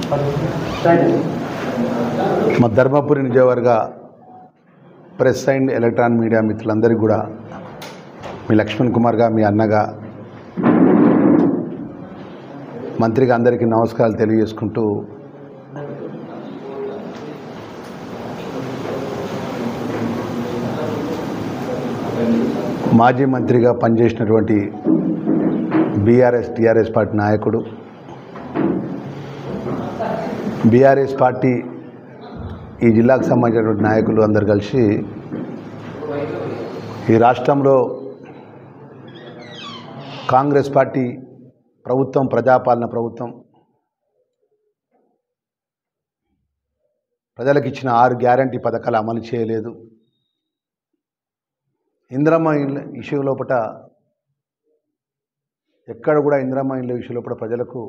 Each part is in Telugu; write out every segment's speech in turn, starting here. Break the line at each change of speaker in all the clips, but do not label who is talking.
మా ధర్మపురి నియోజకవర్గ ప్రెస్ అండ్ ఎలక్ట్రానిక్ మీడియా మిత్రులందరికీ కూడా మీ లక్ష్మణ్ కుమార్గా, మీ అన్నగా, మంత్రిగా అందరికీ నమస్కారాలు తెలియజేసుకుంటూ, మాజీ మంత్రిగా పనిచేసినటువంటి టీఆర్ఎస్ పార్టీ నాయకుడు, బీఆర్ఎస్ పార్టీ ఈ జిల్లాకు సంబంధించినటువంటి నాయకులు అందరు కలిసి ఈ రాష్ట్రంలో కాంగ్రెస్ పార్టీ ప్రభుత్వం, ప్రజాపాలన ప్రభుత్వం ప్రజలకు ఇచ్చిన 6 గ్యారంటీ పథకాలు అమలు చేయలేదు. ఇందిరమ్మ ఇళ్ళ ఇష్యూ లోపల ఎక్కడ కూడా ఇందిరమ్మ ఇళ్ళ ఇష్యూ లోపల ప్రజలకు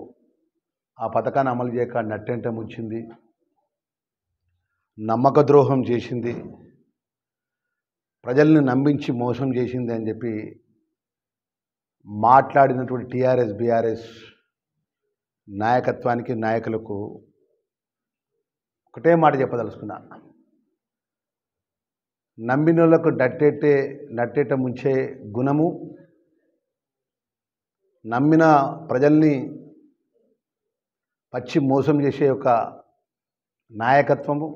ఆ పథకాన్ని అమలు చేయక నట్టెంట ముంచింది, నమ్మక ద్రోహం చేసింది, ప్రజల్ని నమ్మించి మోసం చేసింది అని చెప్పి మాట్లాడినటువంటి టీఆర్ఎస్ బీఆర్ఎస్ నాయకత్వానికి, నాయకులకు ఒకటే మాట చెప్పదలుచుకున్నా. నమ్మినోళ్లకు నట్టేట ముంచే గుణము, నమ్మిన ప్రజల్ని పచ్చి మోసం చేసే ఒక నాయకత్వము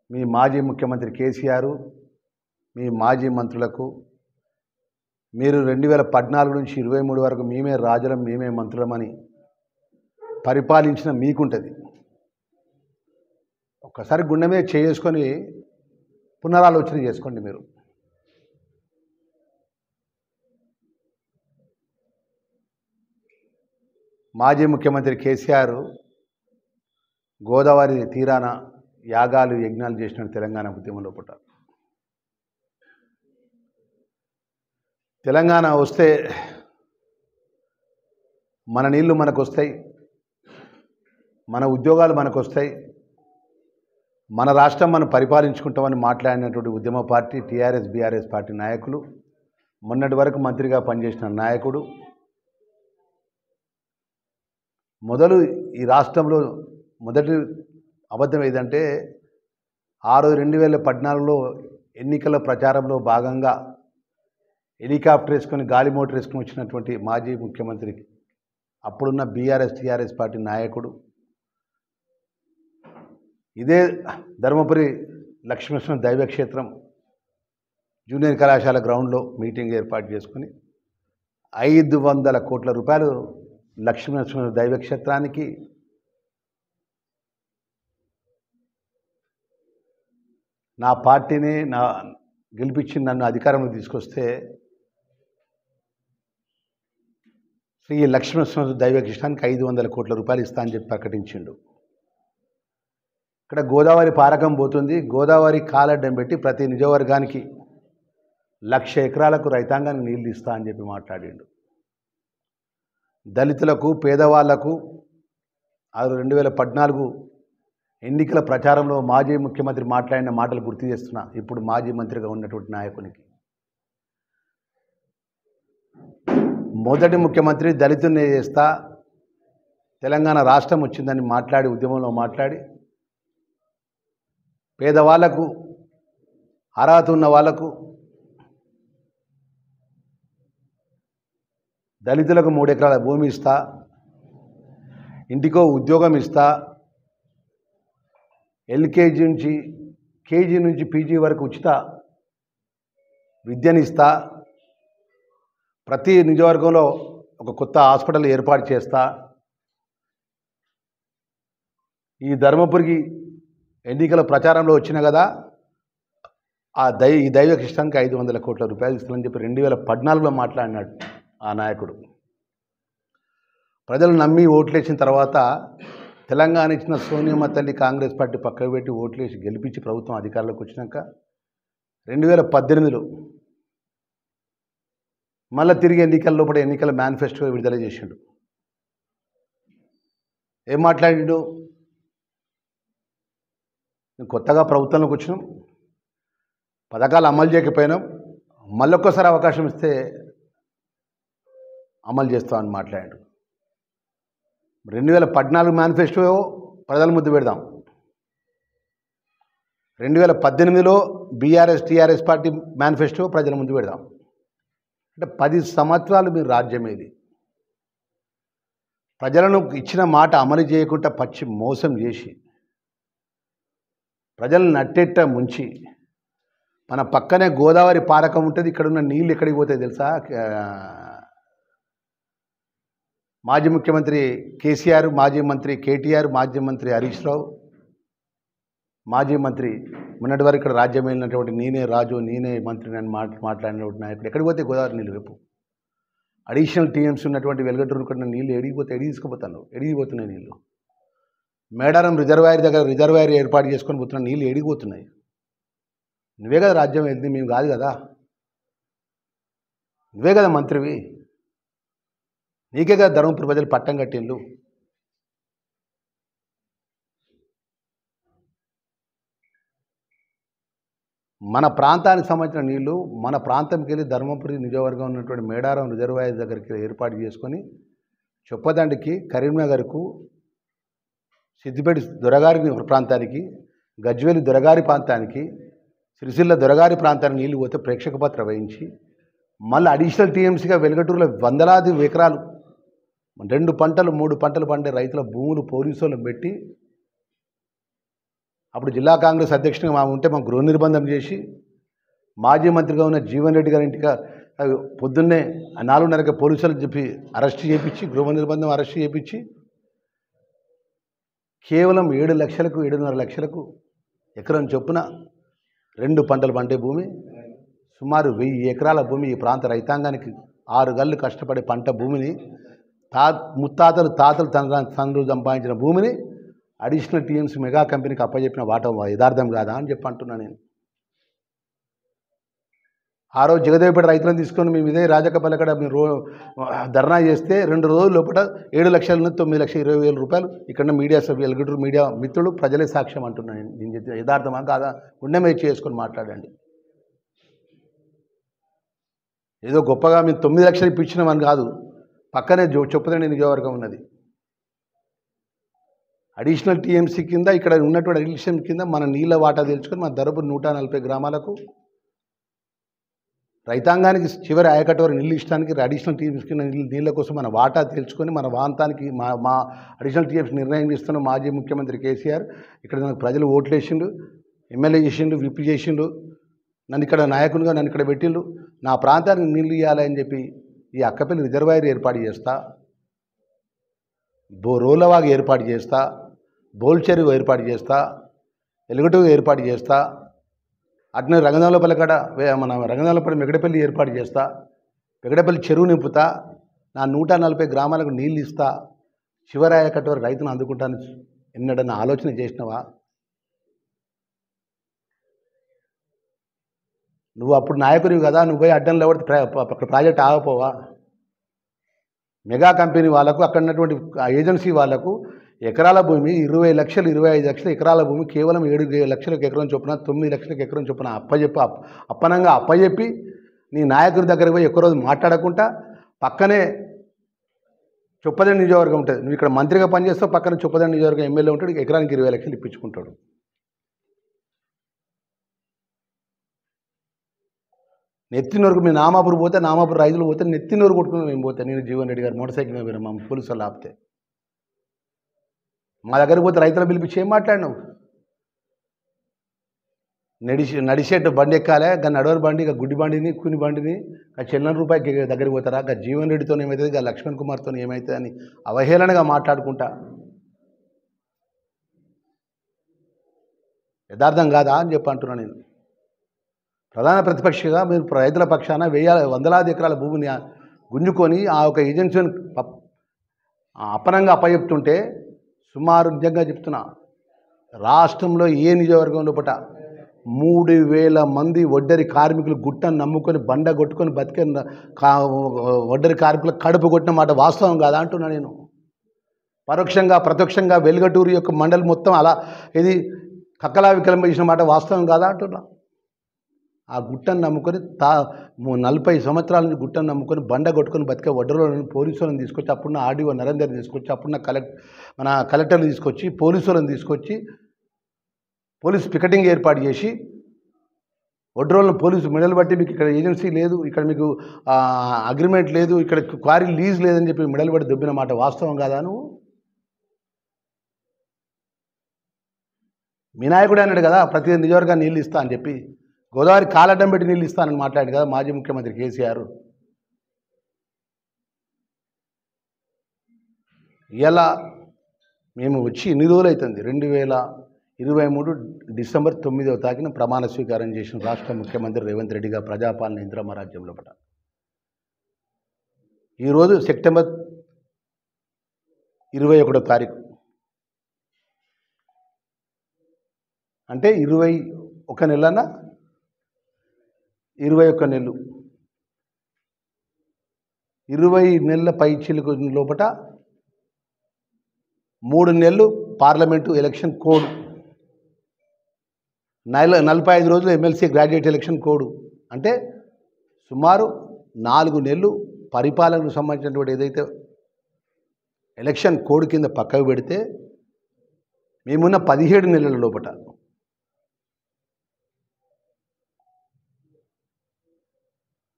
మీ మాజీ ముఖ్యమంత్రి కేసీఆర్, మీ మాజీ మంత్రులకు, మీరు 2014 నుంచి 23 వరకు మేమే రాజులం, మేమే మంత్రులమని పరిపాలించిన మీకుంటుంది. ఒక్కసారి గుండె మీద చేసుకొని పునరాలోచన చేసుకోండి. మీరు మాజీ ముఖ్యమంత్రి కేసీఆర్ గోదావరి తీరాన యాగాలు, యజ్ఞాలు చేసిన తెలంగాణ ఉద్యమంలో పుట్టారు. తెలంగాణ వస్తే మన నీళ్లు మనకు వస్తాయి, మన ఉద్యోగాలు మనకు వస్తాయి, మన రాష్ట్రం మనం పరిపాలించుకుంటామని మాట్లాడినటువంటి ఉద్యమ పార్టీ టీఆర్ఎస్ బీఆర్ఎస్ పార్టీ నాయకులు, మొన్నటి వరకు మంత్రిగా పనిచేసిన నాయకుడు, ఈ రాష్ట్రంలో మొదటి అబద్ధం ఏదంటే 2014లో ఎన్నికల ప్రచారంలో భాగంగా హెలికాప్టర్ వేసుకొని, గాలి మోటార్ వేసుకొని వచ్చినటువంటి మాజీ ముఖ్యమంత్రి, అప్పుడున్న టీఆర్ఎస్ పార్టీ నాయకుడు, ఇదే ధర్మపురి లక్ష్మీనరసింహ దైవక్షేత్రం జూనియర్ కళాశాల గ్రౌండ్లో మీటింగ్ ఏర్పాటు చేసుకుని 500 కోట్ల రూపాయలు లక్ష్మీనరసింహ దైవక్షేత్రానికి, నా పార్టీని గెలిపించి నన్ను అధికారంలో తీసుకొస్తే శ్రీ లక్ష్మీనరసింహ దైవక్షేత్రానికి 500 కోట్ల రూపాయలు ఇస్తా అని చెప్పి ప్రకటించిండు. ఇక్కడ గోదావరి పారకం పోతుంది, గోదావరి కాలడ్డం పెట్టి ప్రతి నియోజకవర్గానికి 1,00,000 ఎకరాలకు రైతాంగానికి నీళ్ళు ఇస్తా అని చెప్పి మాట్లాడిండు. దళితులకు, పేదవాళ్లకు 2014 ఎన్నికల ప్రచారంలో మాజీ ముఖ్యమంత్రి మాట్లాడిన మాటలు గుర్తు చేస్తున్నా. ఇప్పుడు మాజీ మంత్రిగా ఉన్నటువంటి నాయకునికి, మొదటి ముఖ్యమంత్రి దళితుల్ని చేస్తా, తెలంగాణ రాష్ట్రం వచ్చిందని మాట్లాడి, ఉద్యమంలో మాట్లాడి, పేదవాళ్లకు, అర్హత ఉన్న వాళ్లకు, దళితులకు 3 ఎకరాల భూమి ఇస్తా, ఇంటికో ఉద్యోగం ఇస్తా, కేజీ నుంచి పీజీ వరకు ఉచిత విద్యనిస్తా, ప్రతి నియోజకవర్గంలో ఒక కొత్త హాస్పిటల్ ఏర్పాటు చేస్తా, ఈ ధర్మపురికి ఎన్నికల ప్రచారంలో వచ్చిన కదా ఈ దైవకృష్ణానికి 500 కోట్ల రూపాయలు ఇస్తానని చెప్పి 2014లో మాట్లాడినాడు ఆ నాయకుడు. ప్రజలు నమ్మి ఓట్లేసిన తర్వాత తెలంగాణ ఇచ్చిన సోనియమ్మ తల్లి కాంగ్రెస్ పార్టీ పక్కకు పెట్టి ఓట్లేసి గెలిపించి ప్రభుత్వం అధికారంలోకి వచ్చినాక 2018లో మళ్ళీ తిరిగి ఎన్నికల మేనిఫెస్టో విడుదల చేసిండు. ఏం మాట్లాడిండు? కొత్తగా ప్రభుత్వంలోకి వచ్చినాం, పథకాలు అమలు చేయకపోయినాం, మళ్ళొక్కసారి అవకాశం ఇస్తే అమలు చేస్తామని మాట్లాడాడు. 2014 మేనిఫెస్టో ప్రజల ముందు పెడదాం. 2018లో బీఆర్ఎస్ టీఆర్ఎస్ పార్టీ మేనిఫెస్టో ప్రజల ముందు పెడదాం. అంటే 10 సంవత్సరాలు మీరు రాజ్యమేది. ప్రజలను ఇచ్చిన మాట అమలు చేయకుండా పచ్చి మోసం చేసి ప్రజలను నట్టెట్ట ముంచి, మన పక్కనే గోదావరి పారకం ఉంటుంది, ఇక్కడున్న నీళ్ళు ఎక్కడికి పోతాయి తెలుసా? మాజీ ముఖ్యమంత్రి కేసీఆర్, మాజీ మంత్రి కేటీఆర్, మాజీ మంత్రి హరీష్ రావు, మాజీ మంత్రి మొన్నటి వరకు ఇక్కడ రాజ్యం వెళ్ళినటువంటి నేనే రాజు నేనే మంత్రి అని మాట్లాడినటువంటి నాయకుడు ఎక్కడికి పోతే గోదావరి నీళ్ళు రేపు అడిషనల్ టీఎంసీ ఉన్నటువంటి వెలుగటూరు కన్నా నీళ్ళు ఎడిగిపోతే తీసుకుపోతాను, ఎడిగిపోతున్నాయి నీళ్ళు. మేడారం రిజర్వాయర్ దగ్గర రిజర్వాయర్ ఏర్పాటు చేసుకొని పోతున్న నీళ్ళు ఎడిగిపోతున్నాయి. నువ్వే కదా రాజ్యం వెళ్తుంది, మేము కాదు కదా. నువ్వే కదా మంత్రివి, నీకే కదా ధర్మపురి ప్రజలు పట్టం కట్టిండ్లు. మన ప్రాంతానికి సంబంధించిన నీళ్లు మన ప్రాంతంకి వెళ్ళి ధర్మపురి నియోజకవర్గం ఉన్నటువంటి మేడారం రిజర్వాయర్ దగ్గరికి ఏర్పాటు చేసుకొని చొప్పదండికి, కరీంనగర్కు, సిద్దిపేట దొరగారి ప్రాంతానికి, గజ్వేలి దొరగారి ప్రాంతానికి, సిరిసిల్ల దొరగారి ప్రాంతానికి నీళ్ళు పోతే ప్రేక్షక పాత్ర వహించి మళ్ళీ అడిషనల్ టీఎంసీగా వెలుగటూరులో వందలాది ఎకరాలు 2 పంటలు 3 పంటలు పండే రైతుల భూములు పోలీసులను పెట్టి, అప్పుడు జిల్లా కాంగ్రెస్ అధ్యక్షుడిగా మా ఉంటే మా గృహ నిర్బంధం చేసి, మాజీ మంత్రిగా ఉన్న జీవన్ రెడ్డి గారి ఇంటికి పొద్దున్నే 4:30కి పోలీసులకు చెప్పి అరెస్ట్ చేయించి, గృహ నిర్బంధం అరెస్ట్ చేయించి, కేవలం 7 లక్షలకు 7.5 లక్షలకు ఎకరం చొప్పున 2 పంటలు పండే భూమి, సుమారు 1000 ఎకరాల భూమి ఈ ప్రాంత రైతాంగానికి 6 గళ్ళు కష్టపడే పంట భూమిని, ముత్తాతలు తాతలు తండ్రులు సంపాదించిన భూమిని అడిషనల్ టీఎంసీ మెగా కంపెనీకి అప్పచెప్పిన వాటం యథార్థం కాదా అని చెప్పి అంటున్నా నేను. ఆ రోజు జగదేవిపేట రైతులను తీసుకొని మేము ఇదే రాజకపల్లెక్కడ మీరు ధర్నా చేస్తే 2 రోజుల లోపల 7 లక్షల నుంచి 9,20,000 రూపాయలు ఇక్కడ మీడియా సభ్యులు, ఎలుగుటూరు మీడియా మిత్రులు ప్రజలే సాక్ష్యం అంటున్నాను నేను. చెప్పి యథార్థమా కాదా గుండె మీద చేసుకొని మాట్లాడండి. ఏదో గొప్పగా మేము 9 లక్షలు ఇప్పించినామని కాదు, పక్కనే చొప్పదండి నియోజకవర్గం ఉన్నది. అడిషనల్ టీఎంసీ కింద ఇక్కడ ఉన్నటువంటి అడిషన్ కింద మన నీళ్ళ వాటా తెలుసుకొని మన ధర్మపురి 140 గ్రామాలకు రైతాంగానికి చివరి ఆయకట్టు వరకు నీళ్ళు ఇష్టానికి అడిషనల్ టీఎంసీ కింద నీళ్ళ కోసం మన వాటా తెలుసుకొని మన వాంతానికి మా అడిషనల్ టీఎంసీ నిర్ణయం చేస్తున్న మాజీ ముఖ్యమంత్రి కేసీఆర్ ఇక్కడ నాకు ప్రజలు ఓట్లు వేసిండు, ఎమ్మెల్యే చేసిండు, విప్ చేసిండు, నన్ను ఇక్కడ నాయకునిగా నన్ను ఇక్కడ పెట్టిండు. నా ప్రాంతానికి నీళ్ళు ఇవ్వాలని చెప్పి ఈ అక్కపల్లి రిజర్వాయర్ ఏర్పాటు చేస్తా, రోలవాగు ఏర్పాటు చేస్తా, బోల్చెరువు ఏర్పాటు చేస్తా, ఎలుగటూరు ఏర్పాటు చేస్తా, అట్నే రంగనాలపల్లి కాడ మన రంగనాలపల్లి మెగడపల్లి ఏర్పాటు చేస్తా, మెగడపల్లి చెరువు నింపుతా, నా 140 గ్రామాలకు నీళ్ళు ఇస్తా, చివరాయకట్టు వరకు రైతును అందుకుంటాను ఎన్నడన్నా ఆలోచన చేసినవా? నువ్వు అప్పుడు నాయకుడివి కదా, నువ్వు పోయి అడ్డంలో ఎవరి ప్రాజెక్ట్ ఆగపోవా? మెగా కంపెనీ వాళ్ళకు అక్కడ ఉన్నటువంటి ఏజెన్సీ వాళ్ళకు ఎకరాల భూమి 20 లక్షలు 25 లక్షల ఎకరాల భూమి కేవలం 7 లక్షలకు ఎకరం చొప్పున 9 లక్షలకు ఎకరం చొప్పున అప్పజెప్పి నీ నాయకుడి దగ్గరకు పోయి ఒక్కరోజు మాట్లాడకుండా పక్కనే చొప్పదండి నియోజకవర్గం ఉంటుంది. నువ్వు ఇక్కడ మంత్రిగా పనిచేస్తావు, పక్కన చొప్పదండి నియోజకవర్గం ఎమ్మెల్యే ఉంటాడు, ఎకరానికి 20 లక్షలు ఇప్పించుకుంటాడు. నెత్తినూరుకు మీ నామాపూర్ పోతే, నామాపూర్ రైతులు పోతే నెత్తినూరు కొట్టుకుని మేము పోతే, నేను జీవన్ రెడ్డి గారు మోటార్ సైకిల్ మీద పోయినా, మా పోలీసు వాళ్ళు ఆపితే మా దగ్గరికి పోతే రైతులు పిలిపించి ఏం మాట్లాడినావు? నడిచేట్టు బండి ఎక్కాలే, గా నడవని బండి, ఇక గుడ్డి బండిని కూని బండిని చెల్లెన రూపాయికి దగ్గరికి పోతారా? గా జీవన్ రెడ్డితో ఏమవుతుంది, గా లక్ష్మణ్ కుమార్తో ఏమవుతుంది అని అవహేళనగా మాట్లాడుకుంటా యథార్థం కాదా అని చెప్పి అంటున్నాను నేను. ప్రధాన ప్రతిపక్షగా మీరు రైతుల పక్షాన వందలాది ఎకరాల భూమిని గుంజుకొని ఆ ఒక ఏజెన్సీని అపనంగా అప్పచెప్తుంటే, సుమారు నిజంగా చెప్తున్నా, రాష్ట్రంలో ఏ నియోజకవర్గంలో పట 3,000 మంది ఒడ్డరి కార్మికులు గుట్టను నమ్ముకొని బండ కొట్టుకొని బతికే ఒడ్డరి కార్మికులకు కడుపు కొట్టిన మాట వాస్తవం కాదా అంటున్నా నేను. పరోక్షంగా ప్రత్యక్షంగా వెలుగటూరు యొక్క మండలి మొత్తం అలా ఇది కక్కలా వికలం చేసిన మాట వాస్తవం కాదా అంటున్నా. ఆ గుట్టను నమ్ముకొని 40 సంవత్సరాల నుంచి గుట్టను నమ్ముకొని బండ కొట్టుకొని బతికే వడ్డరోళ్ళని పోలీసులను తీసుకొచ్చి అప్పుడున్న ఆర్డీఓ నరేందర్ తీసుకొచ్చి అప్పుడున్న మన కలెక్టర్ని తీసుకొచ్చి పోలీసులను తీసుకొచ్చి పోలీసు పికెటింగ్ ఏర్పాటు చేసి వడ్డరోళ్ళను పోలీసు మెడలు బట్టి మీకు ఇక్కడ ఏజెన్సీ లేదు, ఇక్కడ మీకు అగ్రిమెంట్ లేదు, ఇక్కడ క్వారీ లీజ్ లేదని చెప్పి మెడలు బట్టి దొబ్బిన మాట వాస్తవం కాదా? నువ్వు మీ నాయకుడు అన్నాడు కదా ప్రతి నియోజకవర్గాన్ని నీళ్ళు ఇస్తా అని చెప్పి, గోదావరి కాలడ్డం పెట్టి నీళ్ళు ఇస్తానని మాట్లాడాడు కదా మాజీ ముఖ్యమంత్రి కేసీఆర్. ఇలా మేము వచ్చి ఎన్ని రోజులు అవుతుంది, 2023 డిసెంబర్ 9వ తారీఖున ప్రమాణ స్వీకారం చేసిన రాష్ట్ర ముఖ్యమంత్రి రేవంత్ రెడ్డిగా ప్రజాపాలన ఇందిరమ్మ రాజ్యంలో పట. ఈరోజు సెప్టెంబర్ 21వ తారీఖు అంటే 21 నెలన 21 నెలలు 20 నెలల పైచిలకు లోపట 3 నెలలు పార్లమెంటు ఎలక్షన్ కోడ్, 45 రోజులు ఎమ్మెల్సీ గ్రాడ్యుయేట్ ఎలక్షన్ కోడ్, అంటే సుమారు 4 నెలలు పరిపాలనకు సంబంధించినటువంటి ఏదైతే ఎలక్షన్ కోడ్ కింద పక్కకు పెడితే మేమున్న 17 నెలల లోపట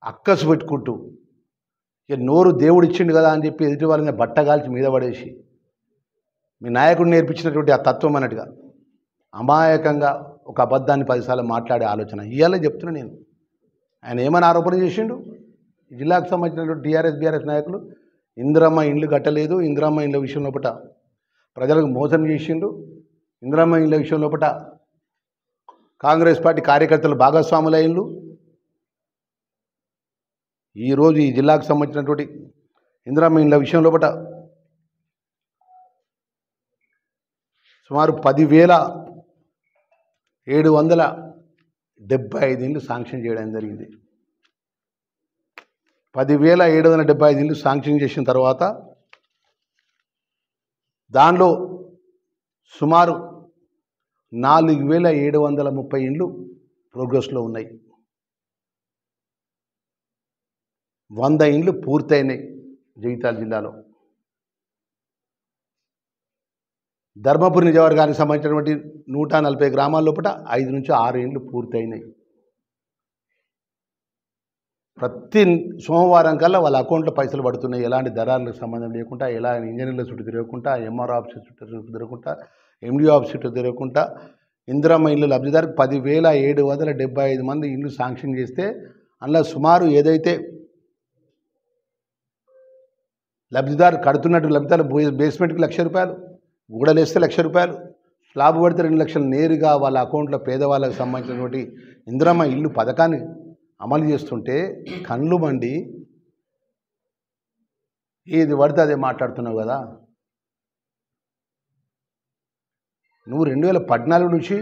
అక్కసు పెట్టుకుంటూ ఇక నోరు దేవుడు ఇచ్చిండు కదా అని చెప్పి ఎదుటి వాళ్ళని బట్టగాల్చి మీద పడేసి మీ నాయకుడు నేర్పించినటువంటి ఆ తత్వం అన్నట్టుగా అమాయకంగా ఒక అబద్ధాన్ని 10 సార్లు మాట్లాడే ఆలోచన ఇవాళ చెప్తున్నా నేను. ఆయన ఏమైనా ఆరోపణ చేసిండు? జిల్లాకు సంబంధించినటువంటి టీఆర్ఎస్ బీఆర్ఎస్ నాయకులు ఇందిరమ్మ ఇండ్లు కట్టలేదు, ఇందిరమ్మ ఇండ్ల విషయం లోపట ప్రజలకు మోసం చేసిండు, ఇందిరమ్మ ఇండ్ల విషయం లోపట కాంగ్రెస్ పార్టీ కార్యకర్తలు భాగస్వాములైండ్లు. ఈరోజు ఈ జిల్లాకు సంబంధించినటువంటి ఇందిరమ్మ ఇండ్ల విషయం లోపట సుమారు 10,775 ఇండ్లు శాంక్షన్ చేయడం జరిగింది. 10,775 ఇండ్లు శాంక్షన్ చేసిన తర్వాత దానిలో సుమారు 4,730 ఇండ్లు ప్రోగ్రెస్లో ఉన్నాయి. 100 ఇండ్లు పూర్తయినాయి జగిత్యాల జిల్లాలో. ధర్మపురి నియోజకవర్గానికి సంబంధించినటువంటి 140 గ్రామాల లోపల 5 నుంచి 6 ఇండ్లు పూర్తయినాయి. ప్రతి సోమవారం కల్లా వాళ్ళ అకౌంట్లో పైసలు పడుతున్నాయి. ఎలాంటి దళాలకు సంబంధం లేకుండా, ఎలా ఇంజనీర్ల చుట్టూ తిరగకుండా, ఎంఆర్ ఆఫీస్ చుట్టూ తిరగకుండా, ఎండి ఆఫీస్ చుట్టూ తిరగకుండా ఇందిరమ్మ ఇల్లు లబ్ధిదారులకు 10,775 మంది ఇల్లు శాంక్షన్ చేస్తే అందులో సుమారు ఏదైతే లబ్ధిదారు కడుతున్నట్టు లబ్ధిదారు బేస్మెంట్కి ₹1,00,000, గూడలేస్తే ₹1,00,000, స్లాబ్ పడితే 2 లక్షలు నేరుగా వాళ్ళ అకౌంట్లో పేదవాళ్ళకు సంబంధించినటువంటి ఇందిరమ్మ ఇల్లు పథకాన్ని అమలు చేస్తుంటే కళ్ళు మండి ఏది పడితే అదే మాట్లాడుతున్నావు కదా. నువ్వు 2014 నుంచి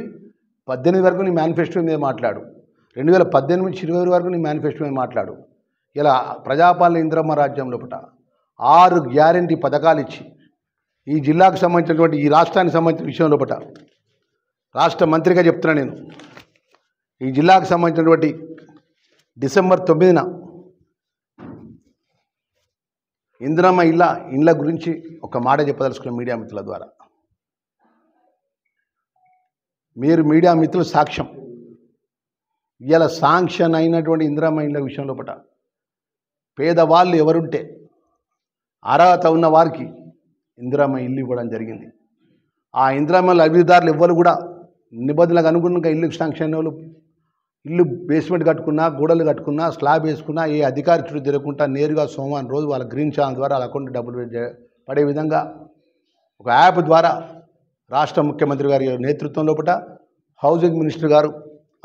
18 వరకు నీ మేనిఫెస్టో మీద మాట్లాడు, 2018 నుంచి 20 వరకు నీ మేనిఫెస్టో మీద మాట్లాడు. ఇలా ప్రజాపాలన ఇందిరమ్మ రాజ్యం లోపల 6 గ్యారంటీ పథకాలు ఇచ్చి ఈ జిల్లాకు సంబంధించినటువంటి, ఈ రాష్ట్రానికి సంబంధించిన విషయం లోపల రాష్ట్ర మంత్రిగా చెప్తున్నా నేను. ఈ జిల్లాకు సంబంధించినటువంటి డిసెంబర్ 9న ఇందిరమ్మ ఇండ్ల గురించి ఒక మాట చెప్పదలుచుకున్న మీడియా మిత్రుల ద్వారా. మీరు మీడియా మిత్రులు సాక్ష్యం. ఇలా శాంక్షన్ అయినటువంటి ఇందిరమ్మ ఇండ్ల విషయం లోపల పేదవాళ్ళు ఎవరుంటే అర్హత ఉన్న వారికి ఇందిరమ్మ ఇల్లు ఇవ్వడం జరిగింది. ఆ ఇందిరమ్మ లబ్ధిదారులు ఎవ్వరు కూడా నిబంధనలకు అనుగుణంగా ఇల్లు శాంక్షన్ వాళ్ళు ఇల్లు బేస్మెంట్ కట్టుకున్నా, గోడలు కట్టుకున్నా, స్లాబ్ వేసుకున్నా ఏ అధికారి చుట్టూ తిరగకుండా నేరుగా సోమవారం రోజు వాళ్ళ గ్రీన్ ఛానల్ ద్వారా వాళ్ళ అకౌంట్ డబ్బులు పడే విధంగా ఒక యాప్ ద్వారా రాష్ట్ర ముఖ్యమంత్రి గారి నేతృత్వం లోపల హౌసింగ్ మినిస్టర్ గారు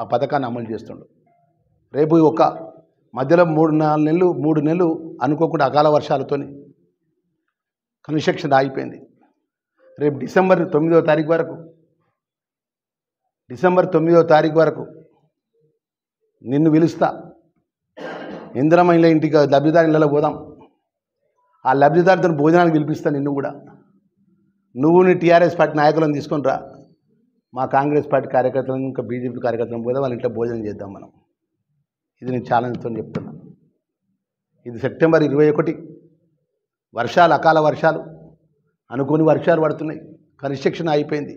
ఆ పథకాన్ని అమలు చేస్తుండ్రు. రేపు ఒక మధ్యలో 3 నెలలు అనుకోకుండా అకాల వర్షాలతోని కన్స్ట్రక్షన్ ఆగిపోయింది. రేపు డిసెంబర్ 9వ తారీఖు వరకు నిన్ను పిలుస్తా. ఇందిరమ్మ ఇళ్ళ ఇంటికి లబ్ధిదారు ఇళ్ళలో పోదాం. ఆ లబ్ధిదారుతో భోజనానికి పిలిపిస్తా నిన్ను కూడా. నువ్వు నీ టీఆర్ఎస్ పార్టీ నాయకులను తీసుకొని రా, మా కాంగ్రెస్ పార్టీ కార్యకర్తలను ఇంకా బీజేపీ కార్యకర్తలను పోదాం, వాళ్ళ ఇంట్లో భోజనం చేద్దాం మనం. ఇది నేను ఛాలెంజ్తో చెప్తున్నా. ఇది సెప్టెంబర్ 21 వర్షాలు, అకాల వర్షాలు, అనుకోని వర్షాలు పడుతున్నాయి, కన్స్ట్రక్షన్ అయిపోయింది.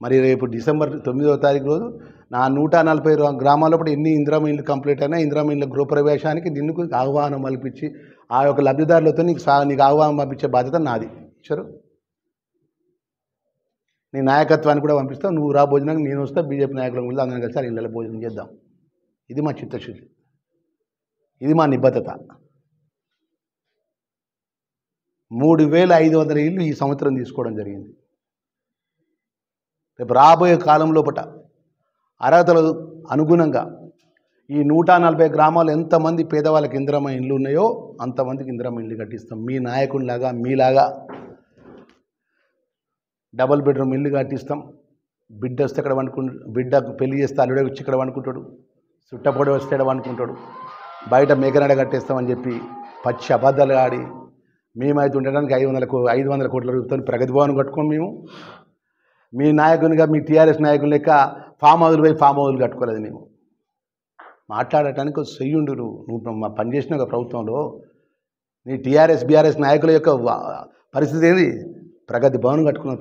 మరి రేపు డిసెంబర్ 9వ తారీఖు రోజు నా 140 గ్రామాల లోపల ఎన్ని ఇందిరమ్మ ఇళ్ళు కంప్లీట్ అయినా ఇందిరమ్మ ఇళ్ళ గృహప్రవేశానికి నిన్ను ఆహ్వానం పంపించి ఆ యొక్క లబ్ధిదారులతో నీకు ఆహ్వానం పంపించే బాధ్యత నాది. సరే, నీ నాయకత్వాన్ని కూడా పంపిస్తావు, నువ్వు రా భోజనానికి, నేను వస్తా, బీజేపీ నాయకుల ముందు అందరం కలిసి ఇళ్ళ భోజనం చేద్దాం. ఇది మా చిత్తశుద్ధి, ఇది మా నిబద్ధత. 3500 ఇళ్ళు ఈ సంవత్సరం తీసుకోవడం జరిగింది. రేపు రాబోయే కాలం లోపల అర్హతలు అనుగుణంగా ఈ 140 గ్రామాలు ఎంతమంది పేదవాళ్ళకి ఇందిరమ్మ ఇళ్ళు ఉన్నాయో అంతమందికి ఇందిరమ్మ ఇల్లు కట్టిస్తాం. మీ నాయకునిలాగా మీలాగా డబుల్ బెడ్రూమ్ ఇల్లు కట్టిస్తాం. బిడ్డ వస్తే ఇక్కడ బిడ్డకు పెళ్లి చేస్తే అల్లుడే వచ్చి ఇక్కడ వండుకుంటాడు, చుట్టపొడి వస్తే ఇక్కడ వండుకుంటాడు, బయట మేకనాడ కట్టేస్తామని చెప్పి పచ్చి అబద్ధాలు ఆడి మేమైతే ఉండడానికి 500 కోట్ల రూపాయలతో ప్రగతి భవన్ కట్టుకోం. మేము మీ నాయకునిగా, మీ టీఆర్ఎస్ నాయకుని లెక్క ఫామ్ హౌస్లు కట్టుకోలేదు. మేము మాట్లాడటానికి చెయ్యుండు. నువ్వు పనిచేసిన ఒక ప్రభుత్వంలో నీ టీఆర్ఎస్ బీఆర్ఎస్ నాయకుల యొక్క పరిస్థితి ఏంది? ప్రగతి భవన్ కట్టుకున్నారు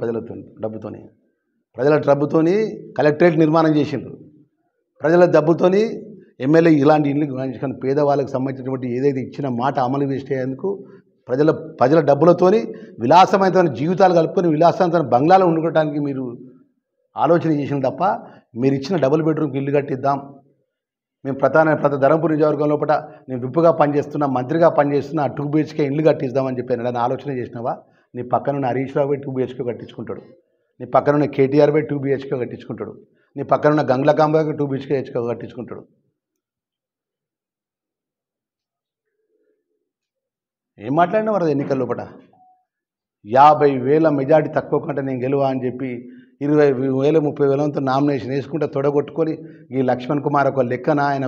ప్రజల డబ్బుతోని కలెక్టరేట్ నిర్మాణం చేసిండ్రు. ప్రజల డబ్బుతోని ఎమ్మెల్యే ఇలాంటి ఇల్లు కానీ పేదవాళ్ళకి సంబంధించినటువంటి ఏదైతే ఇచ్చిన మాట అమలు చేసేందుకు ప్రజల డబ్బులతోని విలాసమైన జీవితాలు కలుపుకొని విలాసవంతమైన బంగ్లాలో ఉండుకోవడానికి మీరు ఆలోచన చేసిన తప్ప మీరు ఇచ్చిన డబుల్ బెడ్రూమ్కి ఇల్లు కట్టిద్దాం, మేము ధర్మపురి నియోజకవర్గం లోపల నేను విప్పుగా పనిచేస్తున్నా, మంత్రిగా పనిచేస్తున్నా, 2 BHK ఇల్లు కట్టిద్దామని చెప్పాను. నేను ఆలోచన చేసినావా? నీ పక్కన హరీష్ రావు 2 BHK కట్టించుకుంటాడు, నీ పక్కన కేటీఆర్ 2 BHK కట్టించుకుంటాడు, నీ పక్కన గంగ్లకాంబ 2 BHK కట్టించుకుంటాడు. ఏం మాట్లాడినా వరద ఎన్నికల లోపల 50,000 మెజార్టీ తక్కువ కంటే నేను గెలువా అని చెప్పి 20,000 30,000తో నామినేషన్ వేసుకుంటే తొడగొట్టుకొని ఈ లక్ష్మణ్ కుమార్ ఒక లెక్కన ఆయన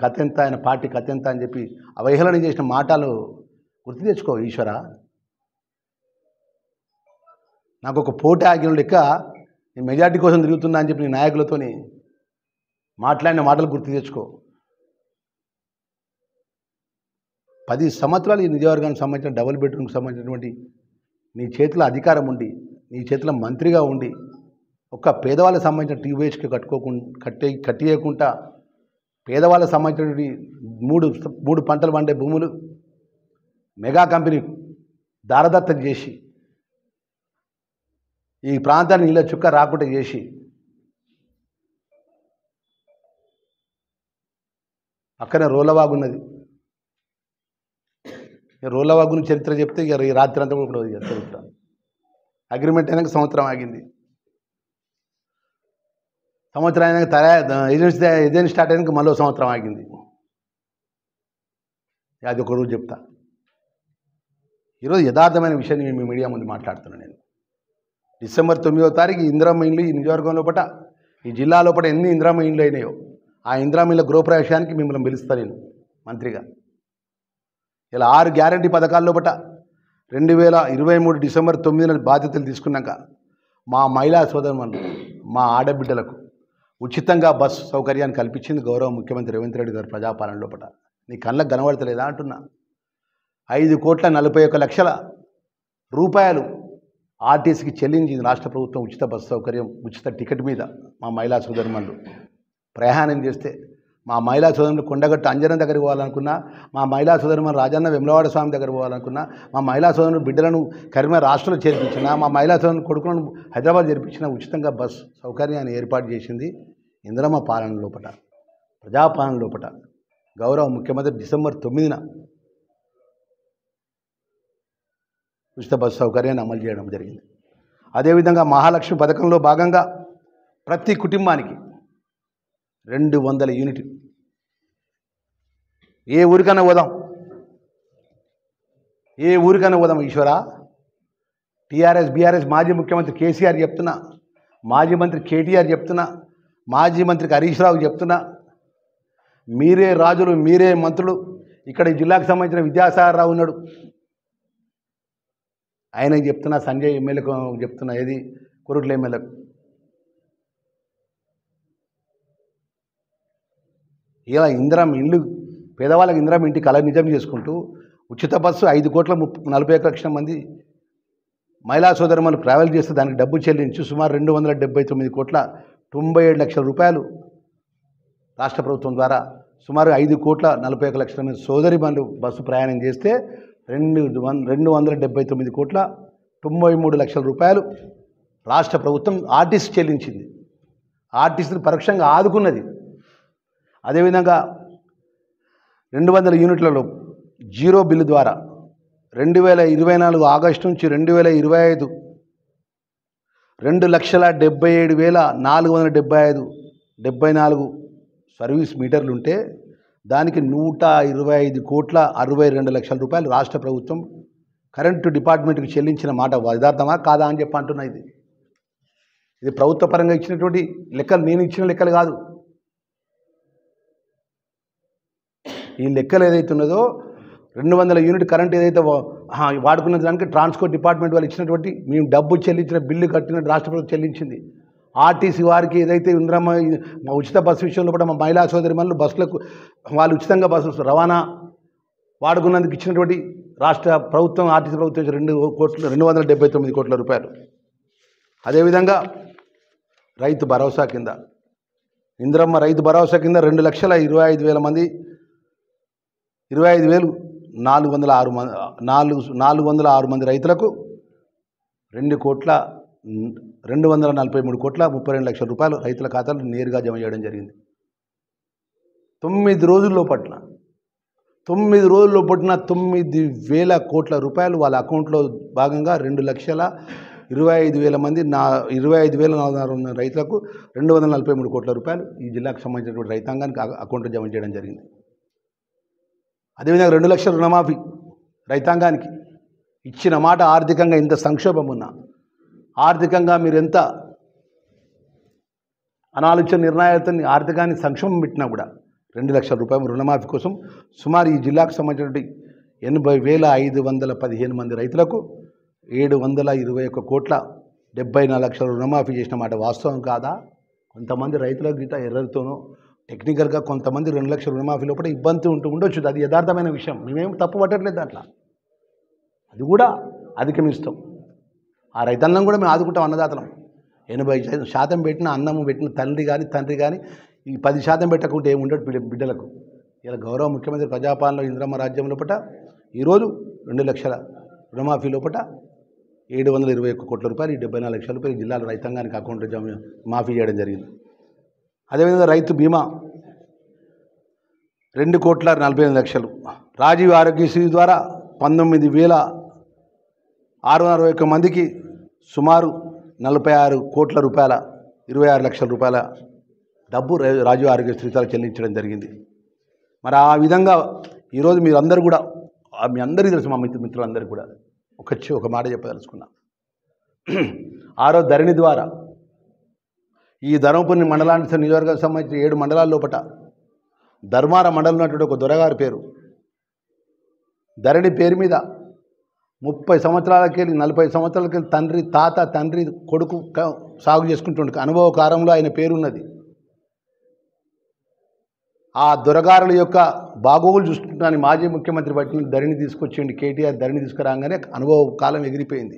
కథ ఎంత, ఆయన పార్టీ కథ ఎంత అని చెప్పి అవహేళన చేసిన మాటలు గుర్తు తెచ్చుకో ఈశ్వర. నాకు ఒక పోటీ ఆగిన లెక్క నేను మెజార్టీ కోసం తిరుగుతున్నా అని చెప్పి నీ నాయకులతోని మాట్లాడిన మాటలు గుర్తు తెచ్చుకో. 10 సంవత్సరాలు ఈ నియోజకవర్గానికి సంబంధించిన డబుల్ బెడ్రూమ్కి సంబంధించినటువంటి నీ చేతిలో అధికారం ఉండి, నీ చేతిలో మంత్రిగా ఉండి, ఒక్క పేదవాళ్ళకి సంబంధించిన 2 BHK కట్టియకుండా పేదవాళ్ళకి సంబంధించినటువంటి 3 పంటలు పండే భూములు మెగా కంపెనీ దారదత్తం చేసి ఈ ప్రాంతాన్ని నీళ్ళ చుక్క రాకుండా చేసి అక్కడే రోలవాగు ఉన్నది. రోలవాగుని చరిత్ర చెప్తే ఇక ఈ రాత్రి అంతా కూడా చరిత్ర. అగ్రిమెంట్ అయినాక సంవత్సరం ఆగింది. సంవత్సరం అయినాక ఏజెన్సీ స్టార్ట్ అయినాక మళ్ళీ సంవత్సరం ఆగింది. అది ఒక రోజు చెప్తా. ఈరోజు యథార్థమైన విషయాన్ని మీ మీడియా ముందు మాట్లాడుతున్నాను. నేను డిసెంబర్ 9వ తారీఖు ఇందిరమ్మ ఇండ్లు ఈ నియోజకవర్గం లోపల ఈ జిల్లా లోపల ఎన్ని ఇందిరమ్మ ఇండ్లు అయినాయో ఆ ఇందిరమ్మ ఇండ్ల గృహప్రవేశానికి మిమ్మల్ని పిలుస్తాను నేను మంత్రిగా. ఇలా 6 గ్యారంటీ పథకాల లోపల 2023 డిసెంబర్ 9న బాధ్యతలు తీసుకున్నాక మా మహిళా సోదరులు, మా ఆడబిడ్డలకు ఉచితంగా బస్సు సౌకర్యాన్ని కల్పించింది గౌరవ ముఖ్యమంత్రి రేవంత్ రెడ్డి గారు ప్రజాపాలన లోపల. నీ కళ్ళకు కనబడతలేదా అంటున్నా. 5,41,00,000 రూపాయలు ఆర్టీసీకి చెల్లించింది రాష్ట్ర ప్రభుత్వం ఉచిత బస్సు సౌకర్యం, ఉచిత టికెట్ మీద మా మహిళా సోదరులు ప్రయాణం చేస్తే. మా మహిళా సోదరులు కొండగట్టు అంజనం దగ్గరికి పోవాలనుకున్నా, మా మహిళా సోదరులు రాజన్న వెమ్లవాడ స్వామి దగ్గర పోవాలనుకున్నా, మా మహిళా సోదరులు బిడ్డలను కరీంనగర్ రాష్ట్రంలో చేర్పించిన, మా మహిళా సోదరులు కొడుకులను హైదరాబాద్ చేర్పించిన ఉచితంగా బస్సు సౌకర్యాన్ని ఏర్పాటు చేసింది ఇందిరమ్మ పాలన లోపల, ప్రజాపాలన లోపల. గౌరవ ముఖ్యమంత్రి డిసెంబర్ 9న ఉచిత బస్సు సౌకర్యాన్ని అమలు చేయడం జరిగింది. అదేవిధంగా మహాలక్ష్మి పథకంలో భాగంగా ప్రతి కుటుంబానికి 200 యూనిట్లు. ఏ ఊరికైనా పోదాం ఈశ్వర. టీఆర్ఎస్ బీఆర్ఎస్ మాజీ ముఖ్యమంత్రి కేసీఆర్ చెప్తున్నా, మాజీ మంత్రి కేటీఆర్ చెప్తున్నా, మాజీ మంత్రికి హరీష్ రావు చెప్తున్నా, మీరే రాజులు, మీరే మంత్రులు. ఇక్కడ ఈ జిల్లాకు సంబంధించిన విద్యాసాగర్ రావు ఉన్నాడు, ఆయనకి చెప్తున్నా, సంజయ్ ఎమ్మెల్యేకు చెప్తున్నా, ఏది కొరుట్ల ఎమ్మెల్యేకు. ఇలా ఇందిరమ్మ ఇల్లు పేదవాళ్ళకి ఇందిరమ్మ ఇంటి కళ నిజం చేసుకుంటూ ఉచిత బస్సు 5,40 లక్షల మంది మహిళా సోదరులు ట్రావెల్ చేస్తే దానికి డబ్బు చెల్లించి సుమారు 279,97 లక్షల రూపాయలు రాష్ట్ర ప్రభుత్వం ద్వారా సుమారు 5,41 లక్షల మంది సోదరిమణులు బస్సు ప్రయాణం చేస్తే 279,93 లక్షల రూపాయలు రాష్ట్ర ప్రభుత్వం ఆర్టీసీ చెల్లించింది. ఆర్టీసీని పరోక్షంగా ఆదుకున్నది. అదేవిధంగా 200 యూనిట్లలో జీరో బిల్లు ద్వారా 2024 ఆగస్టు నుంచి 2025 2,77,474 సర్వీస్ మీటర్లు ఉంటే దానికి 125,62 లక్షల రూపాయలు రాష్ట్ర ప్రభుత్వం కరెంటు డిపార్ట్మెంట్కి చెల్లించిన మాట యథార్థమా కాదా అని చెప్పి అంటున్నా. ఇది ప్రభుత్వ పరంగా ఇచ్చినటువంటి లెక్కలు, నేను ఇచ్చిన లెక్కలు కాదు. ఈ లెక్కలు ఏదైతే ఉన్నదో 200 యూనిట్ కరెంట్ ఏదైతే వాడుకున్న దానికి ట్రాన్స్పోర్ట్ డిపార్ట్మెంట్ వాళ్ళు ఇచ్చినటువంటి మేము డబ్బు చెల్లించిన బిల్లు కట్టిన రాష్ట్ర ప్రభుత్వం చెల్లించింది. ఆర్టీసీ వారికి ఏదైతే ఇందిరమ్మ ఉచిత బస్సు విషయంలో కూడా మా మహిళా సోదరిమణులు బస్సులకు వాళ్ళు ఉచితంగా బస్సు రవాణా వాడుకున్నందుకు ఇచ్చినటువంటి రాష్ట్ర ప్రభుత్వం ఆర్టీసీ ప్రభుత్వం 279 కోట్ల రూపాయలు. అదేవిధంగా రైతు భరోసా కింద ఇందిరమ్మ రైతు భరోసా కింద 2,25,000 మంది 25,406 మంది రైతులకు 2,243,32 లక్షల రూపాయలు రైతుల ఖాతాలు నేరుగా జమ చేయడం జరిగింది. 9 రోజుల్లో పట్ల 9,000 కోట్ల రూపాయలు వాళ్ళ అకౌంట్లో భాగంగా 2,25,000 మంది 25,406 రైతులకు 243 కోట్ల రూపాయలు ఈ జిల్లాకు సంబంధించినటువంటి రైతాంగానికి అకౌంట్లో జమ చేయడం జరిగింది. అదేవిధంగా 2 లక్షల రుణమాఫీ రైతాంగానికి ఇచ్చిన మాట ఆర్థికంగా ఇంత సంక్షోభం ఉన్నా, ఆర్థికంగా మీరు ఎంత అనాలోచన నిర్ణయాలతో ఆర్థికాన్ని సంక్షోభం పెట్టినా కూడా 2 లక్షల రూపాయలు రుణమాఫీ కోసం సుమారు ఈ జిల్లాకు సంబంధించినటువంటి 80,515 మంది రైతులకు 721,74 లక్షల రుణమాఫీ చేసిన మాట వాస్తవం కాదా? కొంతమంది రైతుల గిట్ట ఎర్రలతోనో టెక్నికల్గా కొంతమంది 2 లక్షల రుణమాఫీ లోపల ఇబ్బంది ఉండొచ్చు. అది యథార్థమైన విషయం, మేమేం తప్పు పట్టట్లేదు దాంట్లో. అది కూడా అధిగమిస్తాం. ఆ రైతన్నం కూడా మేము ఆదుకుంటాం. అన్నదాతలం 80% పెట్టిన అన్నము పెట్టిన తండ్రి కానీ ఈ 10% పెట్టకుంటే ఏముండడు బిడ్డలకు. ఇలా గౌరవ ముఖ్యమంత్రి ప్రజాపాలనలో ఇందిరమ్మ రాజ్యం లోపల ఈరోజు 2 లక్షల రుణమాఫీ లోపల 721 కోట్ల రూపాయలు 74 లక్షల రూపాయలు జిల్లాల రైతాంగానికి అకౌంట్లో మాఫీ చేయడం జరిగింది. అదేవిధంగా రైతు బీమా 2,48 లక్షలు, రాజీవ్ ఆరోగ్యశ్రీ ద్వారా 19,661 మందికి సుమారు 46 కోట్ల రూపాయల 26 లక్షల రూపాయల డబ్బు రాజీవ్ ఆరోగ్యశ్రీ ద్వారా చెల్లించడం జరిగింది. మరి ఆ విధంగా ఈరోజు మీరందరూ కూడా మీ అందరికీ తెలుసు, మా మిత్రులందరికీ కూడా ఒక మాట చెప్పదలుచుకున్నా. ఆ రోజు ధరణి ద్వారా ఈ ధర్మపురి మండలానికి నియోజకవర్గానికి సంబంధించిన 7 మండలాల లోపల ధర్మార మండలం ఉన్నటువంటి ఒక దొరగారి పేరు ధరణి పేరు మీద 30 సంవత్సరాలకెళ్ళి 40 సంవత్సరాలకెళ్ళి తండ్రి కొడుకు సాగు చేసుకుంటుండే అనుభవ కాలంలో ఆయన పేరున్నది. ఆ దొరగారుల యొక్క బాగోగులు చూసుకుంటాను మాజీ ముఖ్యమంత్రి బట్టి ధరణి తీసుకొచ్చేయండి, కేటీఆర్ ధరణి తీసుకురాగానే అనుభవ కాలం ఎగిరిపోయింది.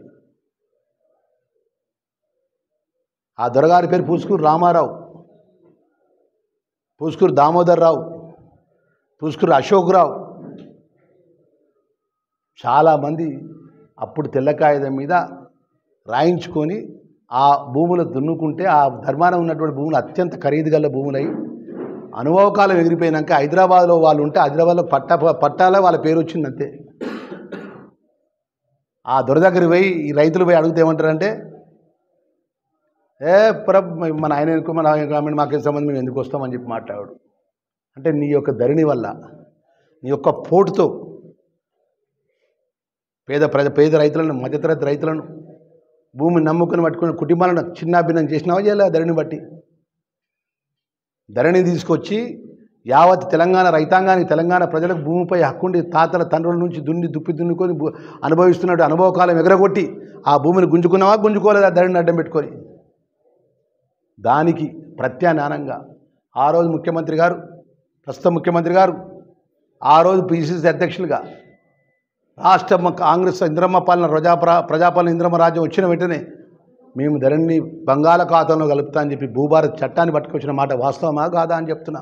ఆ దొరగారి పేరు పూసుకూరు రామారావు, పూసుకూరు దామోదర్ రావు, పూసుకూరు అశోక్ రావు. చాలామంది అప్పుడు తెల్ల కాగితం మీద రాయించుకొని ఆ భూములు దున్నుకుంటే ఆ ధర్మానం ఉన్నటువంటి భూములు అత్యంత ఖరీదు గల భూములై అనుభవకాలం ఎగిరిపోయినాక హైదరాబాద్లో వాళ్ళు ఉంటే హైదరాబాద్లో పట్టాల వాళ్ళ పేరు వచ్చింది అంతే. ఆ దొర దగ్గర పోయి ఈ రైతులు పోయి అడిగితే ఏమంటారంటే, మన ఆయన మన గ్రామీణ మాకేం సంబంధం, మేము ఎందుకు వస్తామని చెప్పి మాట్లాడాడు. అంటే నీ యొక్క ధరణి వల్ల నీ యొక్క పోటుతో పేద రైతులను మధ్యతరగతి రైతులను భూమిని నమ్ముకుని పట్టుకుని కుటుంబాలను చిన్నాభిన్నం చేసినావా చేయలే? ధరణి బట్టి ధరణి తీసుకొచ్చి యావత్ తెలంగాణ రైతాంగానికి తెలంగాణ ప్రజలకు భూమిపై హక్కుండి తాతల తండ్రుల నుంచి దున్నుకొని అనుభవిస్తున్నట్టు అనుభవకాలం ఎగరగొట్టి ఆ భూమిని గుంజుకున్నావా గుంజుకోలేదా ధరణిని అడ్డం పెట్టుకొని? దానికి ప్రత్యామ్నాయంగా ఆ రోజు ముఖ్యమంత్రి గారు ప్రస్తుత ముఖ్యమంత్రి గారు ఆ రోజు పిసిసి అధ్యక్షులుగా రాష్ట్ర కాంగ్రెస్ ఇంద్రమ్మ పాలన ప్రజాపాలన ఇంద్రమ్మ రాజ్యం వచ్చిన వెంటనే మేము ధరణిని బంగాళాఖాతంలో కలుపుతా అని చెప్పి భూభారత్ చట్టాన్ని పట్టుకొచ్చిన మాట వాస్తవమా కాదా అని చెప్తున్నా.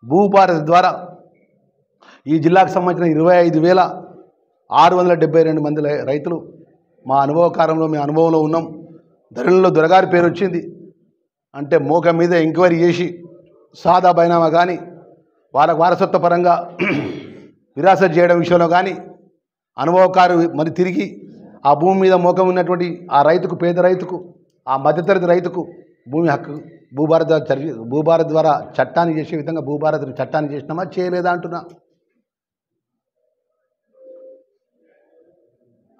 భూభారత్ ద్వారా ఈ జిల్లాకు సంబంధించిన 25,672 మంది రైతులు మా అనుభవకారంలో మేము అనుభవంలో ఉన్నాం. ధరణిలో దొరగారి పేరు వచ్చింది అంటే మోక మీద ఎంక్వైరీ చేసి సాదా బైనామా కానీ వాళ్ళకు వారసత్వ పరంగా విరాసత్ చేయడం విషయంలో కానీ అనుభవకారు మరి తిరిగి ఆ భూమి మీద మోకం ఉన్నటువంటి ఆ రైతుకు, పేద రైతుకు, ఆ మధ్యతరగతి రైతుకు భూమి హక్కు భూభారత్ ద్వారా చట్టాన్ని చేసే విధంగా భూభారత్ చట్టాన్ని చేసినామా చేయలేదా అంటున్నా.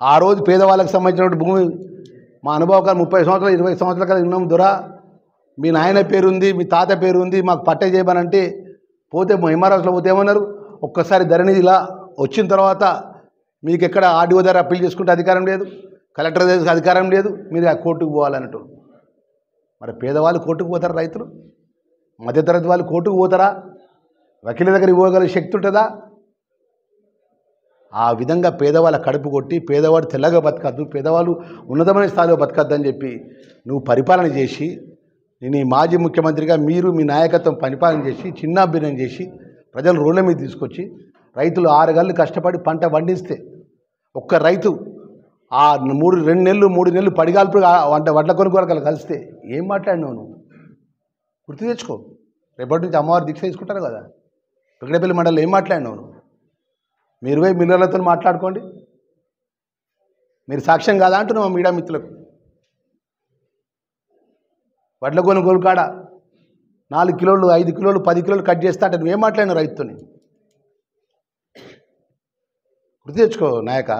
ఆ రోజు పేదవాళ్ళకి సంబంధించినటువంటి భూమి మా అనుభవకాలు 30 సంవత్సరాలు 20 సంవత్సరాల కాలం ఉన్నాం. దొరా మీ నాయన పేరుంది, మీ తాత పేరుంది, మాకు పట్టే చేయమనంటే పోతే ఎంఆర్ఎస్లో పోతే ఏమన్నారు, ఒక్కసారి ధరణి ఇలా వచ్చిన తర్వాత మీకు ఎక్కడ ఆర్డీఓ దగ్గర అప్పీల్ చేసుకుంటే అధికారం లేదు, కలెక్టర్ దగ్గర అధికారం లేదు, మీరు ఆ కోర్టుకు పోవాలన్నట్టు. మరి పేదవాళ్ళు కోర్టుకు పోతారా? రైతులు మధ్యతరగతి వాళ్ళు కోర్టుకు పోతారా? వకీల దగ్గరికి పోగల శక్తి ఉంటుందా? ఆ విధంగా పేదవాళ్ళ కడుపు కొట్టి పేదవాడు తెల్లగా బతకద్దు, పేదవాళ్ళు ఉన్నతమైన స్థాయిలో బతకద్దని చెప్పి నువ్వు పరిపాలన చేసి నేను ఈ మాజీ ముఖ్యమంత్రిగా మీరు మీ నాయకత్వం పరిపాలన చేసి చిన్నాభిన్నం చేసి ప్రజలు రోడ్ల మీద తీసుకొచ్చి రైతులు 6 గంటలు కష్టపడి పంట పండిస్తే ఒక్క రైతు ఆ 2 నెలలు పడిగాల్పు వడ్ల కొనుగోలు కలిస్తే ఏం మాట్లాడినావు నువ్వు? గుర్తు తెచ్చుకో. రేపటి నుంచి అమ్మవారు దీక్ష తీసుకుంటారు కదా. పెగడపల్లి మండలంలో ఏం మాట్లాడినావు నువ్వు? మీరు పోయి మిల్లర్లతో మాట్లాడుకోండి. మీరు సాక్ష్యం కాదా అంటున్నావు మీడియా మిత్రులకు. వడ్ల కొనుగోలు కాడ 4 కిలోలు 5 కిలోలు 10 కిలోలు కట్ చేస్తా అంటే నువ్వేం మాట్లాడినావు రైతుతోని? గుర్తు తెచ్చుకో నాయక.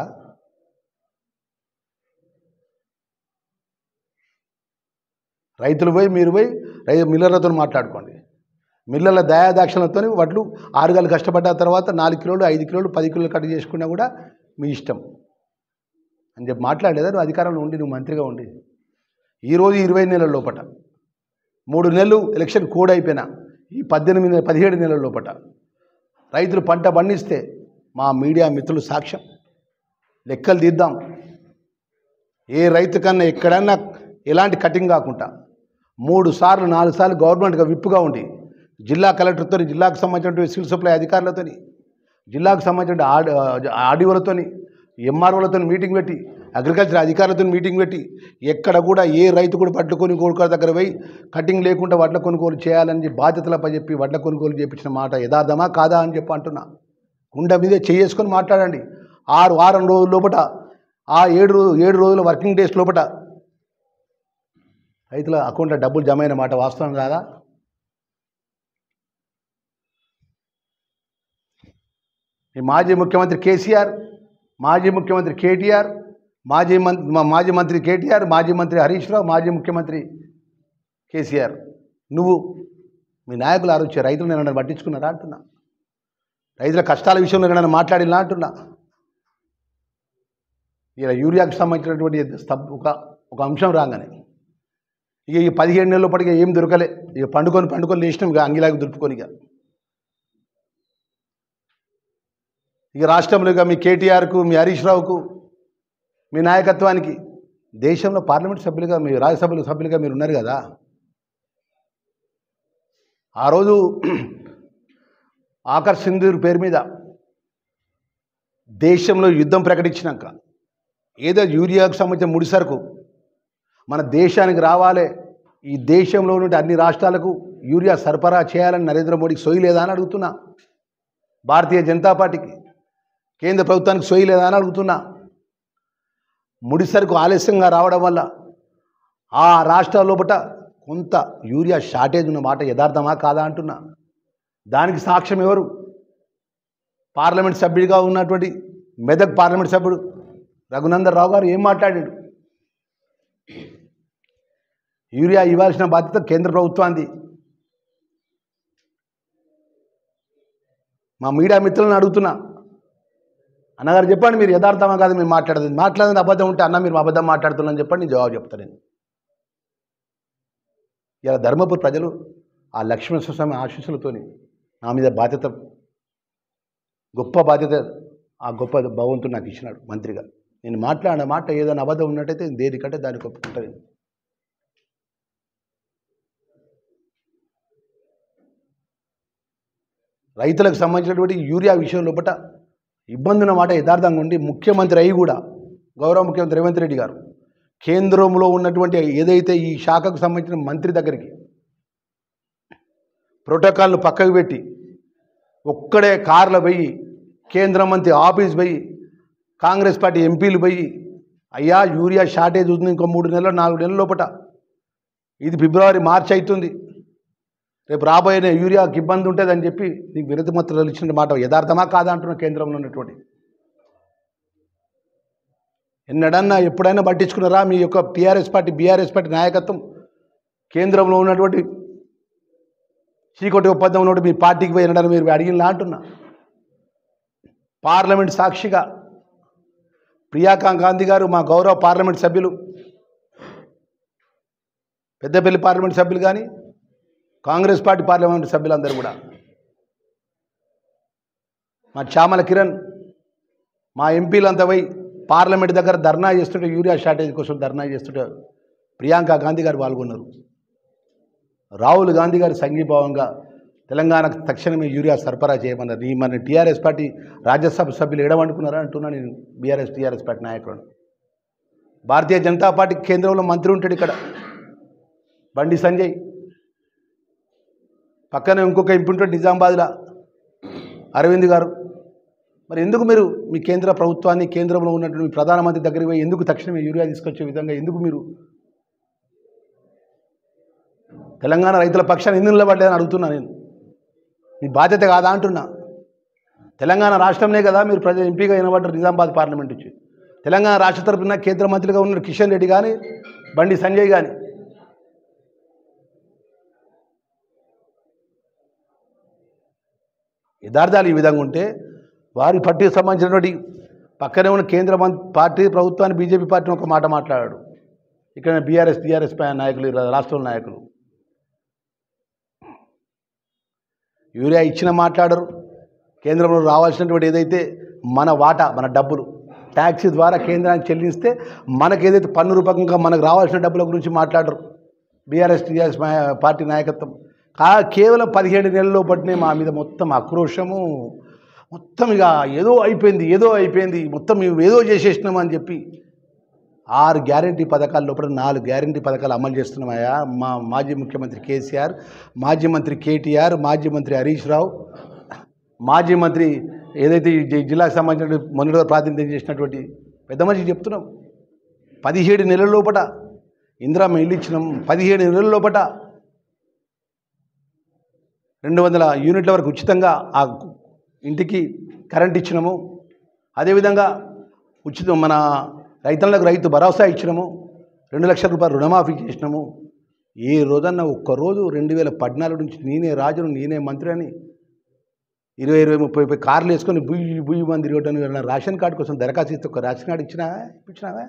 రైతులు పోయి మీరు పోయి మిల్లర్లతో మాట్లాడుకోండి. మిల్లర్ల దయాదాక్షలతో వడ్లు 6 గంటలు కష్టపడ్డ తర్వాత 4 కిలోలు 5 కిలోలు 10 కిలోలు కట్ చేసుకున్నా కూడా మీ ఇష్టం అని చెప్పి మాట్లాడలేదా నువ్వు అధికారంలో ఉండి, నువ్వు మంత్రిగా ఉండి? ఈరోజు 20 నెలల లోపట 3 నెలలు ఎలక్షన్ కోడ్ అయిపోయినా ఈ 17 నెలల లోపట రైతులు పంట పండిస్తే మా మీడియా మిత్రులు సాక్ష్యం. లెక్కలు తీద్దాం. ఏ రైతు కన్నా ఎక్కడన్నా ఎలాంటి కటింగ్ కాకుండా 3 సార్లు 4 సార్లు గవర్నమెంట్గా విప్పుగా ఉండి జిల్లా కలెక్టర్తో, జిల్లాకు సంబంధించినటువంటి సివిల్ సప్లై అధికారులతో, జిల్లాకు సంబంధించిన ఆర్డీఓలతో, ఎంఆర్ఓలతో మీటింగ్ పెట్టి, అగ్రికల్చర్ అధికారులతో మీటింగ్ పెట్టి ఎక్కడ కూడా ఏ రైతు కూడా వడ్ల కొనుగోలు దగ్గర పోయి కటింగ్ లేకుండా వడ్ల కొనుగోలు చేయాలని బాధ్యతలపై చెప్పి వడ్ల కొనుగోలు చేయించిన మాట యథార్థమా కాదా అని చెప్పి అంటున్నా. గుండె మీదే చేసుకొని మాట్లాడండి. 6 వారం రోజుల లోపల ఆ 7 రోజుల వర్కింగ్ డేస్ లోపల రైతుల అకౌంట్లో డబ్బులు జమ అయిన మాట వాస్తవం కాదా? ఈ మాజీ ముఖ్యమంత్రి కేసీఆర్, మాజీ ముఖ్యమంత్రి కేటీఆర్, మాజీ మంత్రి కేటీఆర్, మాజీ మంత్రి హరీష్ రావు, మాజీ ముఖ్యమంత్రి కేసీఆర్, నువ్వు మీ నాయకులు ఆరోచే రైతులు నేను పట్టించుకున్నారా అంటున్నా. రైతుల కష్టాల విషయంలో నేను మాట్లాడినా అంటున్నా. ఇలా యూరియాకు సంబంధించినటువంటి ఒక అంశం రాగానే ఇక ఈ 17 నెలల పడిగా ఏం దొరకలే. ఇక పండుకొని లేచినాం ఇక అంగిలాగా దులుపుకొని. ఇక రాష్ట్రంలో ఇక మీ కేటీఆర్కు, మీ హరీష్ రావుకు, మీ నాయకత్వానికి దేశంలో పార్లమెంట్ సభ్యులుగా, మీ రాజ్యసభ సభ్యులుగా మీరు ఉన్నారు కదా. ఆ రోజు ఆకర్ సింధూర్ పేరు మీద దేశంలో యుద్ధం ప్రకటించినాక ఏదో యూరియాకు సంబంధించిన ముడి సరుకు మన దేశానికి రావాలి, ఈ దేశంలో నుండి అన్ని రాష్ట్రాలకు యూరియా సరఫరా చేయాలని నరేంద్ర మోడీకి సోయి లేదా అని అడుగుతున్నా. భారతీయ జనతా పార్టీకి, కేంద్ర ప్రభుత్వానికి సోయి లేదా అని అడుగుతున్నా. ముడి సరుకు ఆలస్యంగా రావడం వల్ల ఆ రాష్ట్రాల లోపల కొంత యూరియా షార్టేజ్ ఉన్న మాట యథార్థమా కాదా అంటున్నా. దానికి సాక్ష్యం ఎవరు? పార్లమెంట్ సభ్యుడిగా ఉన్నటువంటి మెదక్ పార్లమెంట్ సభ్యుడు రఘునందన్ రావు గారు ఏం మాట్లాడాడు? యూరియా ఇవ్వాల్సిన బాధ్యత కేంద్ర ప్రభుత్వానికి. మా మీడియా మిత్రులను అడుగుతున్నా, అన్నగారు చెప్పండి మీరు యథార్థమా కాదు మీరు మాట్లాడేది అబద్ధం ఉంటే అన్న మీరు అబద్ధం మాట్లాడుతున్నారని చెప్పండి, నేను జవాబు చెప్తాను. నేను ఇలా ధర్మపురి ప్రజలు ఆ లక్ష్మీనరసింహస్వామి ఆశీస్సులతోని నా మీద బాధ్యత, గొప్ప బాధ్యత ఆ గొప్ప భగవంతుడు నాకు ఇచ్చినాడు మంత్రిగా. నేను మాట్లాడిన మాట ఏదైనా అబద్ధం ఉన్నట్టయితే దేనికంటే దానికి ఒప్పుకుంటుంది. రైతులకు సంబంధించినటువంటి యూరియా విషయం లోపల ఇబ్బంది ఉన్న మాట యథార్థంగా ఉండి ముఖ్యమంత్రి అయి కూడా గౌరవ ముఖ్యమంత్రి రేవంత్ రెడ్డి గారు కేంద్రంలో ఉన్నటువంటి ఏదైతే ఈ శాఖకు సంబంధించిన మంత్రి దగ్గరికి ప్రోటోకాల్ను పక్కకు పెట్టి ఒక్కడే కార్లో పోయి కేంద్ర మంత్రి ఆఫీస్ పోయి కాంగ్రెస్ పార్టీ ఎంపీలు పోయి అయ్యా యూరియా షార్టేజ్ ఉంది, ఇంకో 3 నెలలు 4 నెలల లోపల, ఇది ఫిబ్రవరి మార్చి అవుతుంది, రేపు రాబోయే యూరియాకి ఇబ్బంది ఉంటుందని చెప్పి నీకు వినతి పత్రాలు ఇచ్చిన మాట యథార్థమా కాదా అంటున్న కేంద్రంలో ఉన్నటువంటి ఎన్నడన్నా ఎప్పుడైనా పట్టించుకున్నారా? మీ యొక్క టీఆర్ఎస్ పార్టీ బీఆర్ఎస్ పార్టీ నాయకత్వం కేంద్రంలో ఉన్నటువంటి చీకటి ఒప్పందం ఉన్నటువంటి మీ పార్టీకి పోయి ఎన్నడన్నా మీరు అడిగినలా అంటున్నా. పార్లమెంట్ సాక్షిగా ప్రియాంక గాంధీ గారు, మా గౌరవ పార్లమెంట్ సభ్యులు, పెద్దపల్లి పార్లమెంట్ సభ్యులు కానీ కాంగ్రెస్ పార్టీ పార్లమెంట్ సభ్యులందరూ కూడా, మా చామల కిరణ్, మా ఎంపీలంతా పోయి పార్లమెంట్ దగ్గర ధర్నా చేస్తుంటే, యూరియా షార్టేజ్ కోసం ధర్నా చేస్తుంటే ప్రియాంక గాంధీ గారు పాల్గొన్నారు. రాహుల్ గాంధీ గారు సంఘీభావంగా తెలంగాణకు తక్షణమే యూరియా సరఫరా చేయమన్నారు. మన టీఆర్ఎస్ పార్టీ రాజ్యసభ సభ్యులు ఎడవనుకున్నారా అంటున్నా నేను. టీఆర్ఎస్ పార్టీ నాయకులను, భారతీయ జనతా పార్టీ కేంద్రంలో మంత్రి ఉంటాడు ఇక్కడ బండి సంజయ్, పక్కనే ఇంకొక ఎంపీ ఉంటాడు నిజామాబాద్లో అరవింద్ గారు. మరి ఎందుకు మీరు మీ కేంద్ర ప్రభుత్వాన్ని, కేంద్రంలో ఉన్నటువంటి ప్రధానమంత్రి దగ్గరికి పోయి ఎందుకు తక్షణమే యూరియా తీసుకొచ్చే విధంగా ఎందుకు మీరు తెలంగాణ రైతుల పక్షాన్ని ఎందుకు నిలబడలేదని అడుగుతున్నా నేను. మీ బాధ్యత కాదా అంటున్నా. తెలంగాణ రాష్ట్రంలో కదా మీరు ప్రజలు ఎంపీగా వినబడ్డారు నిజామాబాద్ పార్లమెంట్ నుంచి. తెలంగాణ రాష్ట్ర తరఫున కేంద్ర మంత్రిగా ఉన్న కిషన్ రెడ్డి కానీ బండి సంజయ్ కానీ యథార్థాలు ఈ విధంగా ఉంటే వారి పార్టీకి సంబంధించినటువంటి పక్కనే ఉన్న కేంద్ర పార్టీ ప్రభుత్వాన్ని బీజేపీ పార్టీని ఒక మాట మాట్లాడాడు. ఇక్కడ టీఆర్ఎస్ నాయకులు, రాష్ట్రంలో నాయకులు యూరియా ఇచ్చిన మాట్లాడరు. కేంద్రంలో రావాల్సినటువంటి ఏదైతే మన వాటా, మన డబ్బులు ట్యాక్సీ ద్వారా కేంద్రానికి చెల్లిస్తే మనకు ఏదైతే పన్ను రూపకంగా మనకు రావాల్సిన డబ్బుల గురించి మాట్లాడరు టీఆర్ఎస్ పార్టీ నాయకత్వం. కేవలం 17 నెలల్లో పట్టినే మా మీద మొత్తం ఆక్రోషము, మొత్తం ఇక ఏదో అయిపోయింది మొత్తం మేము ఏదో చేసేసినామని చెప్పి 6 గ్యారంటీ పథకాల లోపల 4 గ్యారంటీ పథకాలు అమలు చేస్తున్నామయ్యా. మా మాజీ ముఖ్యమంత్రి కేసీఆర్, మాజీ మంత్రి కేటీఆర్, మాజీ మంత్రి హరీష్ రావు, మాజీ మంత్రి ఏదైతే జిల్లాకు సంబంధించిన మొన్నటిగా ప్రాతినిధ్యం చేసినటువంటి పెద్ద మనిషి చెప్తున్నాం. 17 నెలల లోపల ఇందిరమ్మ ఇల్లు ఇచ్చినాం. 17 నెలల లోపల 200 యూనిట్ల వరకు ఉచితంగా ఆ ఇంటికి కరెంట్ ఇచ్చినాము. అదేవిధంగా ఉచితం మన రైతులకు రైతు భరోసా ఇచ్చినాము. 2 లక్షల రూపాయలు రుణమాఫీ చేసినాము. ఏ రోజన్నా ఒక్కరోజు 2014 నుంచి నేనే రాజును, నేనే మంత్రి అని 20-30 కార్లు వేసుకొని బుయ్యి మంది తిరగటం. రేషన్ కార్డు కోసం దరఖాస్తు ఇస్తే ఒక రేషన్ కార్డు ఇచ్చినావా?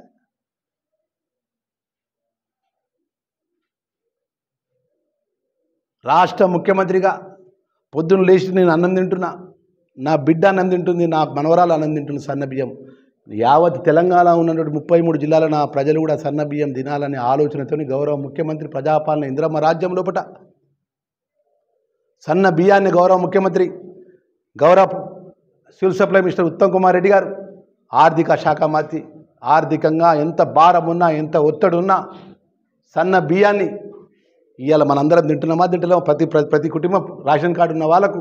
రాష్ట్ర ముఖ్యమంత్రిగా పొద్దున్న లేచి నేను అన్నం తింటున్నా, నా బిడ్డ అన్నం తింటుంది, నా మనవరాలు అన్నం తింటుంది సన్న బియ్యం. యావత్ తెలంగాణ ఉన్నటువంటి 33 జిల్లాల నా ప్రజలు కూడా సన్న బియ్యం తినాలనే ఆలోచనతో గౌరవ ముఖ్యమంత్రి ప్రజాపాలన ఇందిరమ్మ రాజ్యం లోపల సన్న బియ్యాన్ని గౌరవ ముఖ్యమంత్రి గౌరవ civil supply minister Uttam Kumar Reddy గారు, ఆర్థిక శాఖ మంత్రి, ఆర్థికంగా ఎంత భారం ఉన్నా, ఎంత ఒత్తిడి ఉన్నా సన్న బియ్యాన్ని ఇవాళ మనందరం తింటున్నామా? ప్రతి కుటుంబం రేషన్ కార్డు ఉన్న వాళ్ళకు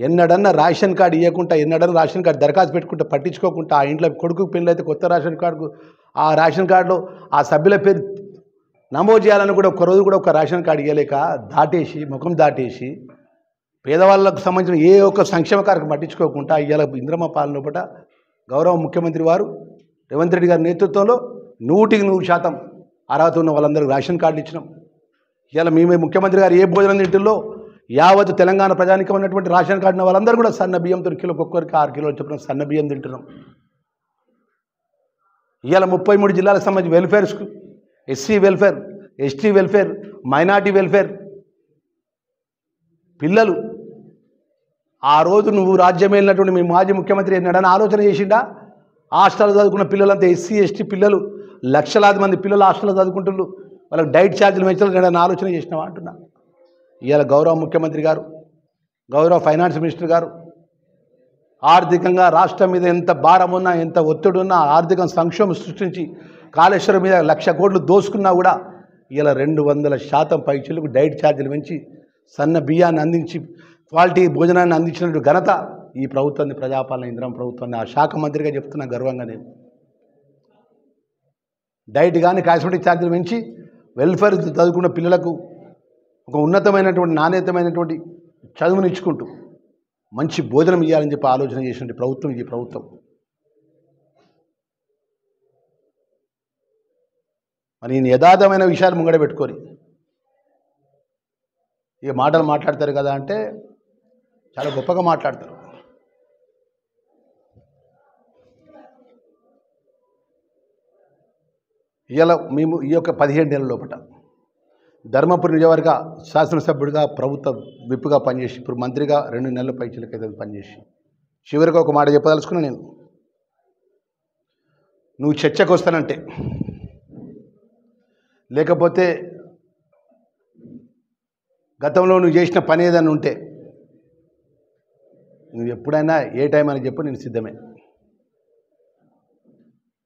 ఎన్నడన్నా రేషన్ కార్డు ఇవ్వకుండా, ఎన్నడన్నా రేషన్ కార్డు దరఖాస్తు పెట్టుకుంటే పట్టించుకోకుండా, ఆ ఇంట్లో కొడుకు పెళ్ళి అయితే కొత్త రేషన్ కార్డుకు ఆ రేషన్ కార్డులో ఆ సభ్యుల పేరు నమోదు చేయాలని కూడా ఒక్కరోజు కూడా ఒక రేషన్ కార్డు ఇవ్వలేక ముఖం దాటేసి పేదవాళ్ళకు సంబంధించిన ఏ ఒక్క సంక్షేమ కార్యక్రమం పట్టించుకోకుండా ఇవాళ ఇందిరమ్మ పాలన లోపల గౌరవ ముఖ్యమంత్రి వారు రేవంత్ రెడ్డి గారి నేతృత్వంలో 100% అర్హత ఉన్న వాళ్ళందరికీ రేషన్ కార్డులు ఇచ్చినాం. ఇవాళ మేమే ముఖ్యమంత్రి గారు ఏ భోజనం తింటుల్లో యావత్ తెలంగాణ ప్రజానికం ఉన్నటువంటి రేషన్ కార్డు ఉన్న వాళ్ళందరూ కూడా సన్న బియ్యంతో ఒక్కొక్కరికి 6 కిలోలు చొప్పున సన్న బియ్యం తింటున్నాం. ఇవాళ 33 జిల్లాలకు సంబంధించి వెల్ఫేర్స్కు, SC welfare, ST welfare, minority welfare, పిల్లలు ఆ రోజు నువ్వు రాజ్యం వెళ్ళినటువంటి మీ మాజీ ముఖ్యమంత్రి ఎన్నడని ఆలోచన చేసిండా? హాస్టల్లో చదువుకున్న పిల్లలంతా ఎస్సీ ఎస్టీ పిల్లలు లక్షలాది మంది పిల్లలు హాస్టల్లో చదువుకుంటున్నారు, వాళ్ళకి డైట్ ఛార్జీలు పెంచాలని ఎన్నడని ఆలోచన చేసినావా అంటున్నా. ఇవాళ గౌరవ ముఖ్యమంత్రి గారు, గౌరవ ఫైనాన్స్ మినిస్టర్ గారు ఆర్థికంగా రాష్ట్రం మీద ఎంత భారం ఉన్నా, ఎంత ఒత్తిడి ఉన్నా, ఆర్థిక సంక్షోభం సృష్టించి కాళేశ్వరం మీద 1,00,000 కోట్లు దోసుకున్నా కూడా ఇలా 200% పైచీలకు డైట్ ఛార్జీలు పెంచి సన్న బియ్యాన్ని అందించి క్వాలిటీ భోజనాన్ని అందించినట్టు ఘనత ఈ ప్రభుత్వాన్ని, ప్రజాపాలన ఇంద్రం ప్రభుత్వాన్ని ఆ శాఖ మంత్రిగా చెప్తున్నా గర్వంగా నేను. డైట్ కానీ కాస్మెటిక్ ఛార్జీలు పెంచి వెల్ఫేర్ చదువుకున్న పిల్లలకు ఒక ఉన్నతమైనటువంటి నాణ్యతమైనటువంటి చదువునిచ్చుకుంటూ మంచి భోజనం ఇవ్వాలని చెప్పి ఆలోచన చేసినటువంటి ప్రభుత్వం ఈ ప్రభుత్వం. మరి ఈయన యథార్థమైన విషయాలు ముంగడ పెట్టుకొని ఇక మాటలు మాట్లాడతారు కదా అంటే చాలా గొప్పగా మాట్లాడతారు. ఇలా మేము ఈ యొక్క 17 నెలల లోపల ధర్మపురి నియోజకవర్గ శాసనసభ్యుడిగా, ప్రభుత్వ విప్పుగా పనిచేసి, ఇప్పుడు మంత్రిగా 2 నెలల పైచీలకైతే పనిచేసి చివరికి ఒక మాట చెప్పదలుచుకున్నా నేను. నువ్వు చర్చకు వస్తానంటే, లేకపోతే గతంలో నువ్వు చేసిన పని ఏదైనా ఉంటే నువ్వు ఎప్పుడైనా ఏ టైం అని చెప్పు, నేను సిద్ధమే.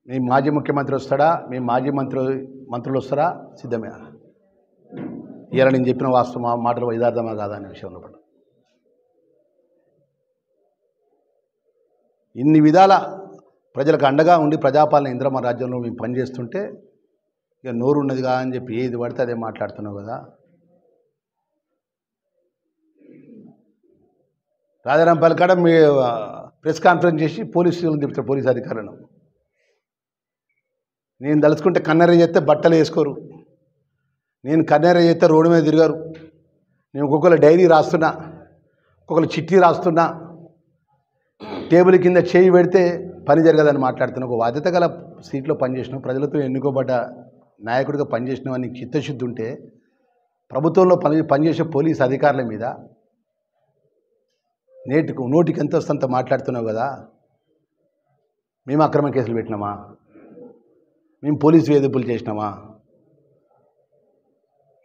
మీ మాజీ ముఖ్యమంత్రి వస్తాడా, మీ మాజీ మంత్రులు వస్తారా, సిద్ధమే. ఇలా నేను చెప్పిన వాస్తవ మాటలు యథార్థమా కాదా అనే విషయంలో పడ్డా. ఇన్ని విధాల ప్రజలకు అండగా ఉండి ప్రజాపాలన ఇంద్రమ రాజ్యంలో మేము పనిచేస్తుంటే ఇక నోరు ఉన్నదిగా అని చెప్పి ఏది పడితే అదే మాట్లాడుతున్నావు కదా. రాజారాంపల్లి కాడ మీ ప్రెస్ కాన్ఫరెన్స్ చేసి పోలీసులను చెప్తారు, పోలీసు అధికారులను. నేను తలుచుకుంటే కన్నెర చేస్తే బట్టలు వేసుకోరు, నేను కన్నెర చేస్తే రోడ్డు మీద తిరిగారు, నేను ఒక్కొక్కరు డైరీ రాస్తున్నా, ఒక్కొక్కరు చిట్టి రాస్తున్నా, టేబుల్ కింద చేయి పెడితే పని జరగదని మాట్లాడుతున్నా. ఒక బాధ్యత గల సీట్లో పనిచేసినావు, ప్రజలతో ఎన్నుకోబడ్డ నాయకుడిగా పనిచేసినావు అని చిత్తశుద్ధి ఉంటే ప్రభుత్వంలో పనిచేసే పోలీసు అధికారుల మీద నోటికి ఎంత వస్తుంత మాట్లాడుతున్నావు కదా. మేము అక్రమ కేసులు పెట్టినామా, మేము పోలీసు వేధింపులు చేసినామా,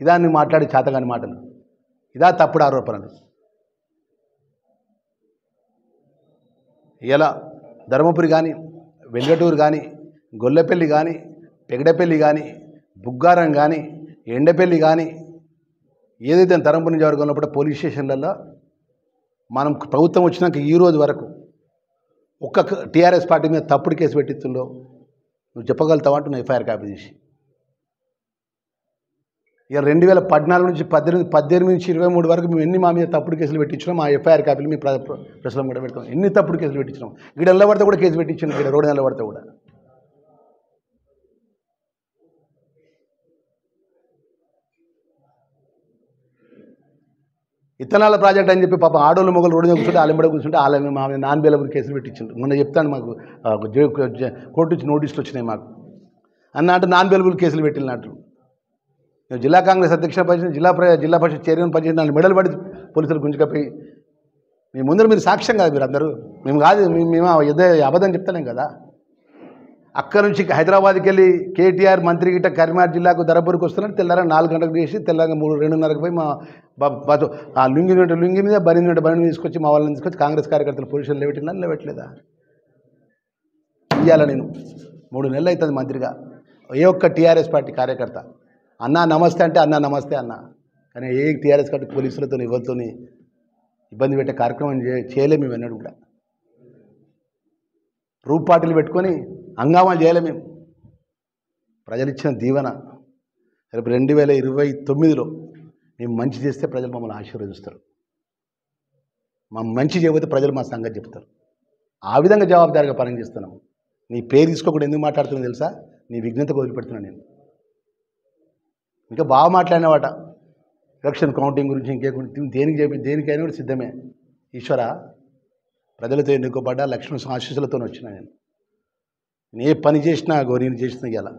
ఇదా నువ్వు మాట్లాడి చేతగాని మాటలు, ఇదా తప్పుడు ఆరోపణలు. ఇలా ధర్మపురి కానీ, వెంకటూరు కానీ, గొల్లపల్లి కానీ, పెగడపల్లి కానీ, బుగ్గారం కానీ, ఎండపల్లి కానీ, ఏదైతే ధర్మపురి నియోజకవర్గంలో ఉన్నప్పుడు పోలీస్ స్టేషన్లలో మనం ప్రభుత్వం వచ్చినాక ఈ రోజు వరకు ఒక్క టీఆర్ఎస్ పార్టీ మీద తప్పుడు కేసు పెట్టిస్తుందో నువ్వు చెప్పగలుగుతావు అంటూ నువ్వు ఎఫ్ఐఆర్ కాపీ తీసి. ఇక 2014 నుంచి 18 నుంచి 23 వరకు మేము ఎన్ని మా మీద తప్పుడు కేసులు పెట్టించినాం, మా ఎఫ్ఐఆర్ కాపీలు మీ ప్రశ్నలు కూడా పెడతాం. ఎన్ని తప్పుడు కేసులు పెట్టించినాం, ఇక్కడ నిలబడితే కూడా కేసు పెట్టించాను, ఇక్కడ రోడ్డు నిలబడితే కూడా. ఇత్తనాల ప్రాజెక్ట్ అని చెప్పి పాప ఆడోళ్ళు మొగలు రోడ్డు మీద కూర్చుంటే ఆలెంబడ కూర్చుంటే మా నాన్ బేలబుల్ కేసులు పెట్టించారు. మొన్న చెప్తాను, మాకు కోర్టు నుంచి నోటీసులు వచ్చినాయి మాకు అన్నట్టు నాన్ బేలబుల్ కేసులు పెట్టినట్టు. జిల్లా కాంగ్రెస్ అధ్యక్షుడు పనిచేసిన, జిల్లా పరిషత్ చైర్మన్ పనిచేసిన వాళ్ళు మెడలు పడి పోలీసులు గుంజుకపోయి మీ ముందర మీరు సాక్ష్యం కాదు, మీరు అందరూ మేము కాదు, మేము అబద్ధం చెప్తలేం కదా. అక్కడి నుంచి హైదరాబాద్కి వెళ్ళి కేటీఆర్ మంత్రి గిట్ట కరీంనగర్ జిల్లాకు ధర్మపురికి వస్తున్నారు. తెల్లారా 4 గంటలకు చేసి తెల్లారా 2:30కి పోయి మా ఆ లుంగి మీద బరిని తీసుకొచ్చి మా వాళ్ళని తీసుకొచ్చి కాంగ్రెస్ కార్యకర్తలు పోలీసులు లేవట్లేదా? ఇవ్వాల నేను 3 నెలలు అవుతుంది మంత్రిగా. ఏ ఒక్క టీఆర్ఎస్ పార్టీ కార్యకర్త అన్నా నమస్తే అంటే అన్నా నమస్తే అన్నా, కానీ ఏ టీఆర్ఎస్ పార్టీ పోలీసులతో ఎవరితో ఇబ్బంది పెట్టే కార్యక్రమం చేయలేము మేము అన్నాడు కూడా. రూప్ పార్టీలు పెట్టుకొని హంగామాలు చేయలేము మేము. ప్రజలు ఇచ్చిన దీవెన. రేపు 2029లో మేము మంచి చేస్తే ప్రజలు మమ్మల్ని ఆశీర్వదిస్తారు, మంచి చేయకపోతే ప్రజలు మా సంగతి చెప్తారు. ఆ విధంగా జవాబుదారిగా పనిచేస్తున్నాము. నీ పేరు తీసుకోకుండా ఎందుకు మాట్లాడుతున్నావు తెలుసా? నీ విఘ్నతకు వదిలిపెడుతున్నాను నేను. ఇంకా బాగా మాట్లాడినవాట ఎలక్షన్ కౌంటింగ్ గురించి, దేనికైనా కూడా సిద్ధమే. ఈశ్వర, ప్రజలతో ఎన్నుకోబడ్డ లక్ష్మణ ఆశీస్సులతో వచ్చినా నేను ఏ పని చేసినా నేను చేసిన ఇవాళ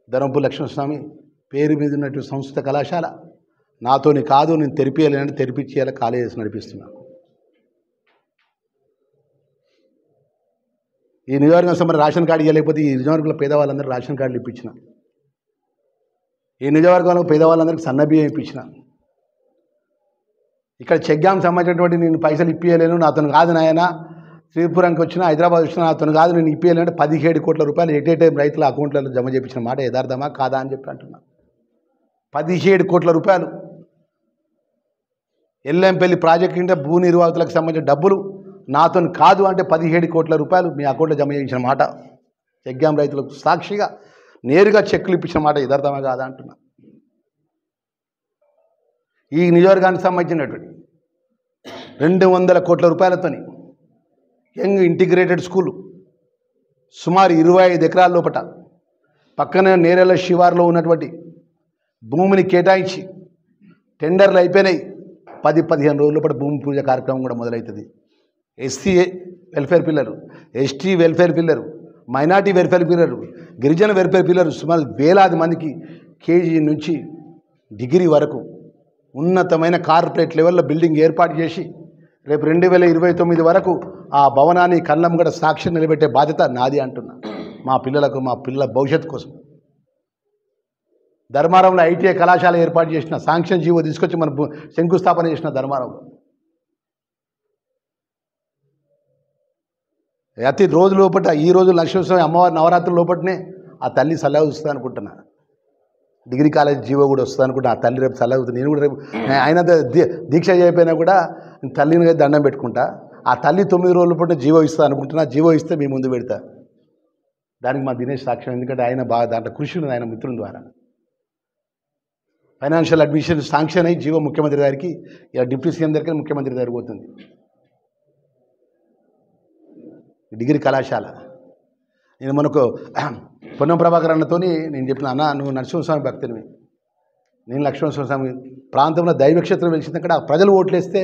ధర్మపురి లక్ష్మణస్వామి పేరు మీద ఉన్నటువంటి సంస్కృత కళాశాల నాతోని కాదు, నేను తెరిపియాలంటే తెరిపించేయాలి, కాలేజెస్ నడిపిస్తున్నాను. ఈ నియోజకవర్గం సంబంధించిన రేషన్ కార్డు ఇవ్వలేకపోతే ఈ నియోజకవర్గంలో పేదవాళ్ళందరూ రేషన్ కార్డులు ఇప్పించిన, ఈ నియోజకవర్గంలో పేదవాళ్ళందరికీ సన్నబియ్యం ఇప్పించిన. ఇక్కడ చెక్గాం సంబంధించినటువంటి నేను పైసలు ఇప్పియలేను, నాతో కాదు నాయన, శ్రీపురంకి వచ్చినా హైదరాబాద్ వచ్చినా నాతో కాదు నేను ఇప్పియలేను అంటే 17 కోట్ల రూపాయలు ఎట్ ఏ టైం రైతుల అకౌంట్లలో జమ చేయించిన మాట యథార్థమా కాదా అని చెప్పి అంటున్నా. 17 కోట్ల రూపాయలు ఎల్లంపల్లి ప్రాజెక్టు కింద భూ నిర్వాహకులకు సంబంధించిన డబ్బులు నాతో కాదు అంటే 17 కోట్ల రూపాయలు మీ అకౌంట్లో జమ చేయించిన మాట, చెక్గాం రైతులకు సాక్షిగా నేరుగా చెక్కులు ఇప్పించిన మాట యథార్థమా కాదా అంటున్నా. ఈ నియోజకవర్గానికి సంబంధించినటువంటి 200 కోట్ల రూపాయలతోని యంగ్ ఇంటిగ్రేటెడ్ స్కూలు సుమారు 25 ఎకరాల లోపట పక్కనే నేరేళ్ల శివారులో ఉన్నటువంటి భూమిని కేటాయించి టెండర్లు అయిపోయినాయి. 10-15 రోజుల లోపల భూమి పూజ కార్యక్రమం కూడా మొదలవుతుంది. SC welfare pillar, ST welfare pillar, minority welfare pillar, గిరిజన వెల్ఫేర్ పిల్లరు సుమారు వేలాది మందికి కేజీ నుంచి డిగ్రీ వరకు ఉన్నతమైన కార్పొరేట్ లెవెల్లో బిల్డింగ్ ఏర్పాటు చేసి రేపు 2029 వరకు ఆ భవనాన్ని కళ్ళం కూడా సాక్ష్యం నిలబెట్టే బాధ్యత నాది అంటున్నా. మా పిల్లలకు, మా పిల్లల భవిష్యత్తు కోసం ధర్మారంలో ఐటీఐ కళాశాల ఏర్పాటు చేసిన, శాంక్షన్ జీవో తీసుకొచ్చి మనం శంకుస్థాపన చేసిన ధర్మారంలో అతి రోజు లోపల ఈ రోజు లక్ష్మీస్వామి అమ్మవారి నవరాత్రుల లోపలనే ఆ తల్లి సలహా వస్తుంది అనుకుంటున్నా. డిగ్రీ కాలేజ్ జీవో కూడా వస్తుంది అనుకుంటా. ఆ తల్లి రేపు సలహా అవుతుంది. నేను కూడా రేపు ఆయన దీక్ష చేయకపోయినా కూడా తల్లిని దండం పెట్టుకుంటా. ఆ తల్లి 9 రోజుల పాటు జీవో ఇస్తా అనుకుంటున్నా. జీవో ఇస్తే మీ ముందు పెడతా. దానికి మా దినేష్ సాక్ష్యం. ఎందుకంటే ఆయన బాగా దాంట్లో కృషి ఉంది ఆయన మిత్రుల ద్వారా. ఫైనాన్షియల్ అడ్మిషన్ శాంక్షన్ అయ్యి జీవో ముఖ్యమంత్రి గారికి, డిప్యూటీ సీఎం దగ్గరికి ముఖ్యమంత్రి దగ్గరికి పోతుంది. డిగ్రీ కళాశాల నేను మనకు పొన్నం ప్రభాకర్ అన్నతో నేను చెప్పిన, అన్న నువ్వు నరసింహస్వామి భక్తునివి, నేను లక్ష్మణస్వామి ప్రాంతంలో దైవక్షేత్రం వెలిసింది. అక్కడ ప్రజలు ఓట్లేస్తే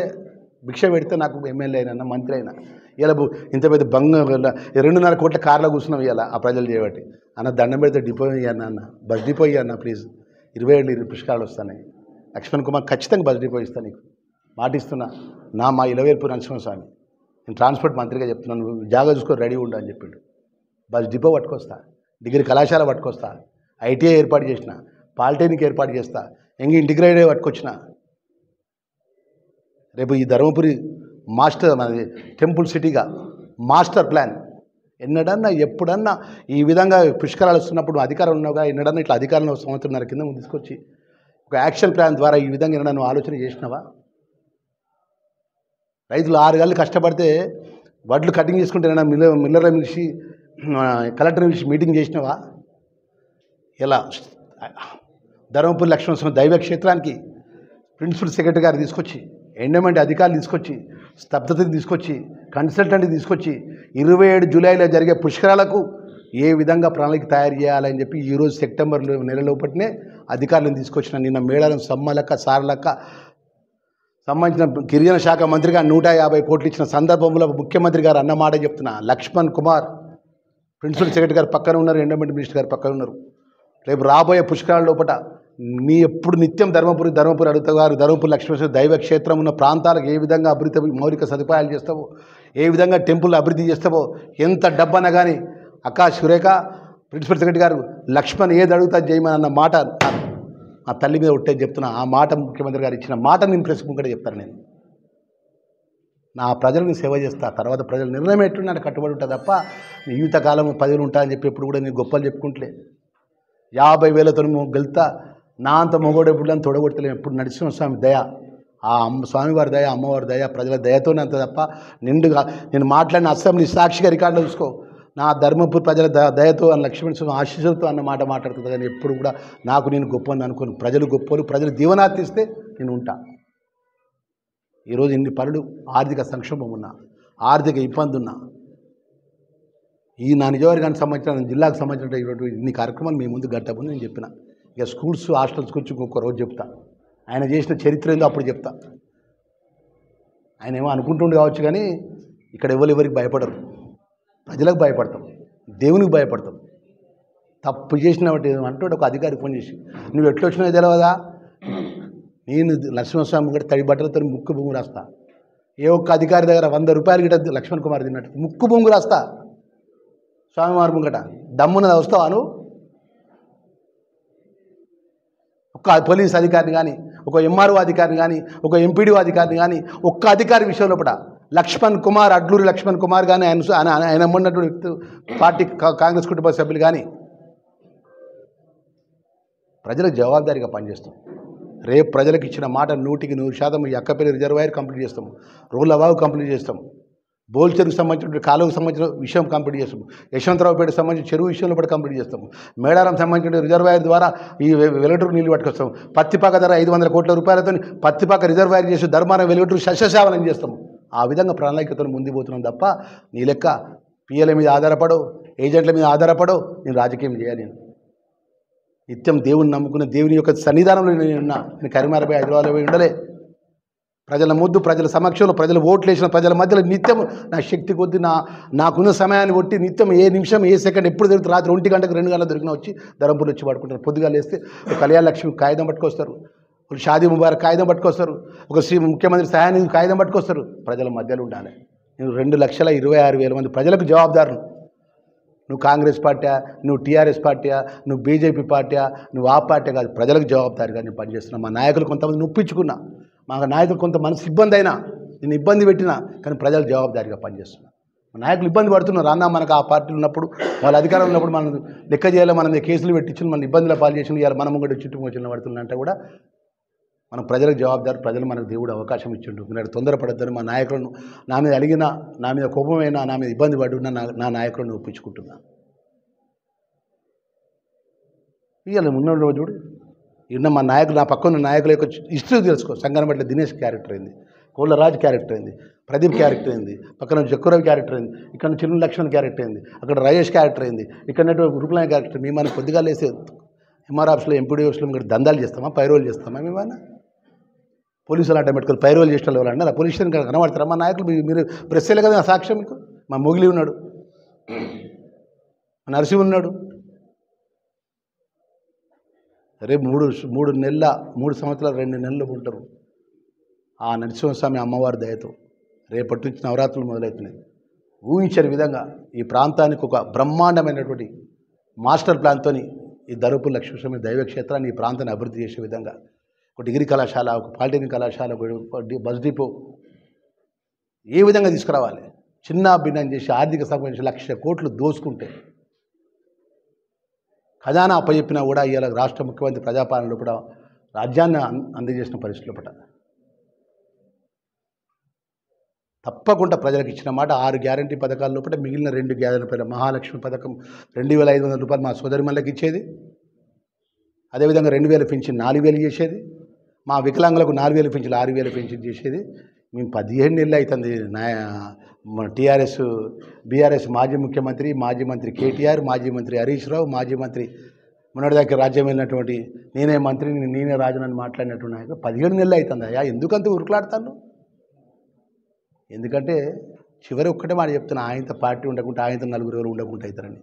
భిక్ష పెడితే నాకు ఎమ్మెల్యే అయినా మంత్రి అయినా. ఇలా ఇంత పెద్ద 2.5 కోట్ల కార్లో కూర్చున్నాం ఇవాళ ఆ ప్రజలు చేయబట్టి. అన్న దండం పెడితే డిపో ఇవ్వన్న, అన్న బస్ డిపో ఇవ్వన్న ప్లీజ్, 27 పుష్కరాలు వస్తున్నాయి. లక్ష్మణ్ కుమార్ ఖచ్చితంగా బస్ డిపో ఇస్తాను, నీకు మాటిస్తున్నా. మా ఇలవేల్పు నరసింహస్వామి, నేను ట్రాన్స్పోర్ట్ మంత్రిగా చెప్తున్నాను, జాగా చూసుకొని రెడీ ఉండు అని చెప్పిండు. బస్ డిపో పట్టుకొస్తా, డిగ్రీ కళాశాల పట్టుకొస్తా, ఐటీఐ ఏర్పాటు చేసిన, పాలిటెక్నిక్ ఏర్పాటు చేస్తా, యంగ్ ఇంటిగ్రేటెడ్ పట్టుకొచ్చిన. రేపు ఈ ధర్మపురి మాస్టర్ మనది టెంపుల్ సిటీగా మాస్టర్ ప్లాన్ ఎన్నడన్నా ఎప్పుడన్నా ఈ విధంగా పుష్కరాలు వస్తున్నప్పుడు అధికారం ఉన్నావుగా, ఎన్నడన్నా ఇట్లా అధికారంలో 1.5 సంవత్సరం కింద తీసుకొచ్చి ఒక యాక్షన్ ప్లాన్ ద్వారా ఈ విధంగా ఎన్నడన్నా నువ్వు ఆలోచన చేసినావా? రైతులు 6 గంటలు కష్టపడితే వడ్లు కటింగ్ చేసుకుంటే మిల్లర్ల పిలిచి కలెక్టర్ పిలిచి మీటింగ్ చేసినావా? ఇలా ధర్మపురి లక్ష్మణస్వామి దైవ క్షేత్రానికి ప్రిన్సిపల్ సెక్రటరీ గారు తీసుకొచ్చి, ఎండోమెంట్ అధికారులు తీసుకొచ్చి, స్తబ్దతని తీసుకొచ్చి, కన్సల్టెంట్ తీసుకొచ్చి 27 జూలైలో జరిగే పుష్కరాలకు ఏ విధంగా ప్రణాళిక తయారు చేయాలని చెప్పి ఈరోజు సెప్టెంబర్ నెల లోపటినే అధికారులను తీసుకొచ్చిన. నిన్న మేడారం సమ్మలక్క సారలక్క సంబంధించిన గిరిజన శాఖ మంత్రిగా 150 కోట్లు ఇచ్చిన సందర్భంలో ముఖ్యమంత్రి గారు అన్నమాట చెప్తున్నా. లక్ష్మణ్ కుమార్ ప్రిన్సిపల్ సెక్రటరీ గారు పక్కన ఉన్నారు, ఎండోమెంట్ మినిస్టర్ గారు పక్కన ఉన్నారు. రేపు రాబోయే పుష్కరాల లోపల నీ ఎప్పుడు నిత్యం ధర్మపురి అడుగుతారు. ధర్మపురి లక్ష్మీశ్వర దైవ క్షేత్రం ఉన్న ప్రాంతాలకు ఏ విధంగా అభివృద్ధి మౌలిక సదుపాయాలు చేస్తావో, ఏ విధంగా టెంపుల్ అభివృద్ధి చేస్తావో, ఎంత డబ్బన్నా కానీ అక్క సురేఖ ప్రిన్సిపల్ సెక్రటరీ గారు లక్ష్మణ్ ఏది అడుగుతా చేయమని అన్న మాట ఆ తల్లి మీద ఉంటే చెప్తున్నా. ఆ మాట ముఖ్యమంత్రి గారు ఇచ్చిన మాట నేను ప్రెస్ ముంగట చెప్తాను. నేను నా ప్రజలను సేవ చేస్తా, తర్వాత ప్రజల నిర్ణయం ఎట్లుంటే నాకు కట్టుబడి ఉంటుంది తప్ప జీవితకాలం పదవులు ఉంటాయని చెప్పి ఎప్పుడు కూడా నేను గొప్పలు చెప్పుకుంటలే. 50,000తో గెలుతా, నా అంత మొగోడు ఎప్పుడు అని తొడగొట్టలేము. ఎప్పుడు నరసింహస్వామి దయ, ఆ స్వామివారి దయ, అమ్మవారి దయ, ప్రజల దయతోనే అంత తప్ప నిండుగా నేను మాట్లాడిన అసెంబ్లీ సాక్షిగా రికార్డులో చూసుకో. నా ధర్మపురి ప్రజల దయతో అని లక్ష్మణస్వామి ఆశీస్సులతో అన్న మాట మాట్లాడుతుంది. కానీ ఎప్పుడు కూడా నాకు నేను గొప్ప అని అనుకోను. ప్రజలు గొప్పలు, ప్రజలు దీవనార్థిస్తే నేను ఉంటా. ఈరోజు ఇన్ని పనులు, ఆర్థిక సంక్షోభం ఉన్నా, ఆర్థిక ఇబ్బంది ఉన్నా, ఈ నా నియోజకవర్గానికి సంబంధించిన జిల్లాకు సంబంధించిన ఇన్ని కార్యక్రమాలు మీ ముందు గట్టబోని నేను చెప్పిన. ఇక స్కూల్స్ హాస్టల్స్ గురించి ఇంకొక రోజు చెప్తా. ఆయన చేసిన చరిత్ర ఏందో అప్పుడు చెప్తా. ఆయన ఏమో అనుకుంటుండే కావచ్చు కానీ ఇక్కడ ఎవరికి భయపడరు. ప్రజలకు భయపడతాం, దేవునికి భయపడతాం. తప్పు చేసిన అంటే ఒక అధికారికి ఫోన్ చేసి, నువ్వు ఎట్లా వచ్చినావు తెలియదా, నేను నరసింహస్వామి కూడా తడి బట్టలతో ముక్కు బొంగు రాస్తా. ఏ ఒక్క అధికారి దగ్గర 100 రూపాయలు గిట్ట లక్ష్మణ్ కుమార్ తిన్నట్టు ముక్కు బొంగు రాస్తా. స్వామివారి ముంగట దమ్మున్నది వస్తావా నువ్వు? ఒక్క పోలీస్ అధికారిని కానీ, ఒక ఎంఆర్ఓ అధికారిని కానీ, ఒక ఎంపీడీఓ అధికారిని కానీ, ఒక్క అధికారి విషయంలో కూడా లక్ష్మణ్ కుమార్, అడ్లూరి లక్ష్మణ్ కుమార్ కానీ, ఆయన ఉన్నటువంటి పార్టీ కాంగ్రెస్ కుటుంబ సభ్యులు కానీ ప్రజలకు జవాబుదారీగా పనిచేస్తాం. రేపు ప్రజలకు ఇచ్చిన మాట 100% ఈ అక్కపల్లి రిజర్వాయర్ కంప్లీట్ చేస్తాం, రోళ్ళవాగు కంప్లీట్ చేస్తాం, బోల్చెరుకు సంబంధించిన కాలువకు సంబంధించిన విషయం కంప్లీట్ చేస్తాము, యశ్వంతరావుపేటకు సంబంధించిన చెరువు విషయంలో కూడా కంప్లీట్ చేస్తాము, మేడారం సంబంధించిన రిజర్వాయర్ ద్వారా ఈ వెలుగుటూరు నీళ్ళు పట్టుకొస్తాము, పత్తిపాక ధర 500 కోట్ల రూపాయలతో పత్తిపాక రిజర్వాయర్ చేసి ధర్మారం వెలుగుటూరు సస్యశావనం చేస్తాము. ఆ విధంగా ప్రణాళికతో ముందుకు పోతున్నాం తప్ప నీ లెక్క పిఎల్ఏ మీద ఆధారపడో, ఏజెంట్ల మీద ఆధారపడో నేను రాజకీయం చేయాలి. నేను నిత్యం దేవుని నమ్ముకున్న దేవుని యొక్క సన్నిధానంలో నేను ఉన్నా. నేను కరీంనగర్ పోయి, హైదరాబాద్లో పోయి ఉండలే. ప్రజల ముద్దు, ప్రజల సమక్షంలో, ప్రజలు ఓట్లు వేసిన ప్రజల మధ్యలో నిత్యం నా శక్తి కొద్ది నాకున్న సమయాన్ని కొట్టి నిత్యం ఏ నిమిషం ఏ సెకండ్ ఎప్పుడు దొరుకుతుంది, రాత్రి 1 గంటకు 2 గంటలకు దొరికినా వచ్చి ధరంపూర్లో వచ్చి పడుకుంటారు. పొద్దుగా లేస్తే ఒక కళ్యాణ లక్ష్మి కాగితం పట్టుకొస్తారు, ఒక షాదీ ముబారక్ కాగితం పట్టుకొస్తారు, ఒక ముఖ్యమంత్రి సహాయానికి కాగితం పట్టుకొస్తారు. ప్రజల మధ్యలో ఉండాలి. నేను 2,26,000 మంది ప్రజలకు జవాబుదారును. నువ్వు కాంగ్రెస్ పార్టీ, నువ్వు టీఆర్ఎస్ పార్టీ, నువ్వు బీజేపీ పార్టీ, నువ్వు ఆ పార్టీ కాదు, ప్రజలకు జవాబుదారిగా నేను పనిచేస్తున్నా. మా నాయకులు కొంతమంది నొప్పించుకున్నా, మా నాయకులు కొంత మనసు ఇబ్బంది అయినా, నేను ఇబ్బంది పెట్టినా, కానీ ప్రజలకు జవాబుదారిగా పనిచేస్తున్నా. మా నాయకులు ఇబ్బంది పడుతున్నారు. అన్న మనకు ఆ పార్టీలు ఉన్నప్పుడు, వాళ్ళ అధికారంలో ఉన్నప్పుడు మనం లెక్క చేయాలి, మన మీద కేసులు పెట్టించిన, మన ఇబ్బందుల పాలు చేసిన, ఇవాళ మనం కూడా చుట్టూ వచ్చిన పడుతుందంటే కూడా మనం ప్రజలకు జవాబుదారు. ప్రజలు మనకు దేవుడు అవకాశం ఇచ్చిండు. నేను తొందరపడద్దని మా నాయకులను, నా మీద అలిగినా, నా మీద కోపమైనా, నా మీద ఇబ్బంది పడున్నా నా నాయకులను ఒప్పించుకుంటున్నా. ఇవాళ ఉన్న రోజు చూడు, ఇన్న మా నాయకులు, నా పక్కన నాయకుల యొక్క హిస్టరీ తెలుసుకో. సంగారెడ్డిలో దినేష్ క్యారెక్టర్ అయింది, కోళ్ళరాజు క్యారెక్టర్ అయింది, ప్రదీప్ క్యారెక్టర్ అయింది, పక్కన జక్కురవి క్యారెక్టర్ అయింది, ఇక్కడ చిన్న లక్ష్మణ్ క్యారెక్టర్ అయింది, అక్కడ రయేష్ క్యారెక్టర్ అయింది, ఇక్కడ గురుకులాయ క్యారెక్టర్. మేము మనం కొద్దిగా లేసే ఎంఆర్ ఆఫీస్లో, ఎంపీడీ ఆఫీస్లో మీరు దందాలు చేస్తామా, పైరోలు చేస్తామా? మేమన్నా పోలీసులు అడ్డం పెట్టుకొని పైరోలు చేసిన వాళ్ళు అన్నారు. పోలీస్ స్టేషన్ కనబడతారా మా నాయకులు? మీరు ప్రెస్సే కదా సాక్ష్యం. మీకు మా మొగిలి ఉన్నాడు, మా నరసింహ ఉన్నాడు. రేపు 3 సంవత్సరాలు 2 నెలలు ఉంటారు ఆ నరసింహస్వామి అమ్మవారి దయతో. రేపటి నుంచి నవరాత్రులు మొదలవుతున్నాయి. ఊహించని విధంగా ఈ ప్రాంతానికి ఒక బ్రహ్మాండమైనటువంటి మాస్టర్ ప్లాన్తో ఈ ధర్మపురి లక్ష్మీస్వామి దైవక్షేత్రాన్ని, ఈ ప్రాంతాన్ని అభివృద్ధి చేసే విధంగా ఒక డిగ్రీ కళాశాల, ఒక పాలిటెక్నిక్ కళాశాల, ఒక బస్ డిపో ఏ విధంగా తీసుకురావాలి, చిన్న భిన్నం చేసి ఆర్థిక సంబంధించి 1,00,000 కోట్లు దోసుకుంటే ఖజానా అప్పచెప్పినా కూడా ఇవాళ రాష్ట్ర ముఖ్యమంత్రి ప్రజాపాలనలో కూడా రాజ్యాన్ని అందజేసిన పరిస్థితులు పట్ట తప్పకుండా ప్రజలకు ఇచ్చిన మాట 6 గ్యారంటీ పథకాల లోపల మిగిలిన 2 గ్యారంటీ మహాలక్ష్మి పథకం 2,500 రూపాయలు మా సోదరిమణులకు ఇచ్చేది, అదేవిధంగా 2,000 పెన్షన్ 4,000 చేసేది, మా వికలాంగులకు 4,000 పెన్షన్ 6,000 పెన్షన్ చేసేది. మేము 17 నెలలు అవుతుంది. టీఆర్ఎస్ బీఆర్ఎస్ మాజీ ముఖ్యమంత్రి, మాజీ మంత్రి కేటీఆర్, మాజీ మంత్రి హరీష్ రావు, మాజీ మంత్రి మొన్నటిదాకా రాజ్యం వెళ్ళినటువంటి నేనే మంత్రిని నేనే రాజునని మాట్లాడినట్టు నాయకుడు 17 నెలలు అవుతుంది. అయ్యా ఎందుకంత ఉరుకులాడతాను? ఎందుకంటే చివరి ఒక్కటే మాట చెప్తున్నా, ఆయనతో పార్టీ ఉండకుండా, ఆయనతో 4 ఎవరు ఉండకుండా అవుతారని.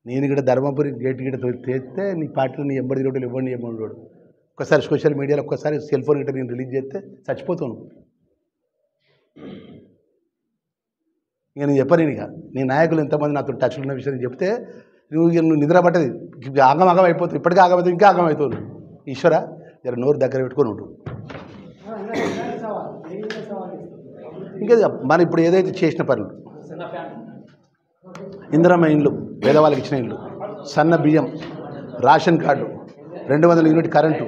నేను ఇక్కడ ధర్మపురి గేట్ గిట్ట తెస్తే నీ పార్టీలో నీ ఎంబడి రోడ్లు ఇవ్వండి రోడ్డు ఒక్కసారి సోషల్ మీడియాలో ఒక్కసారి సెల్ ఫోన్ గిట్ట నేను రిలీజ్ చేస్తే చచ్చిపోతాను. ఇక నేను చెప్పను. ఇక నీ నాయకులు ఎంతమంది నాతో టచ్లో ఉన్న విషయం చెప్తే నువ్వు నిద్ర పట్టది, ఆగం అయిపోతుంది. ఇప్పటికీ ఆగమవుతుంది, ఇంకా ఆగమవుతుంది. ఈశ్వర జర నోరు దగ్గర పెట్టుకొని ఉండు. ఇంకా మనం ఇప్పుడు ఏదైతే చేసిన పనులు, ఇందిరమ్మ ఇండ్లు, పేదవాళ్ళకి ఇచ్చిన ఇండ్లు, సన్న బియ్యం, రేషన్ కార్డు, 200 యూనిట్ కరెంటు,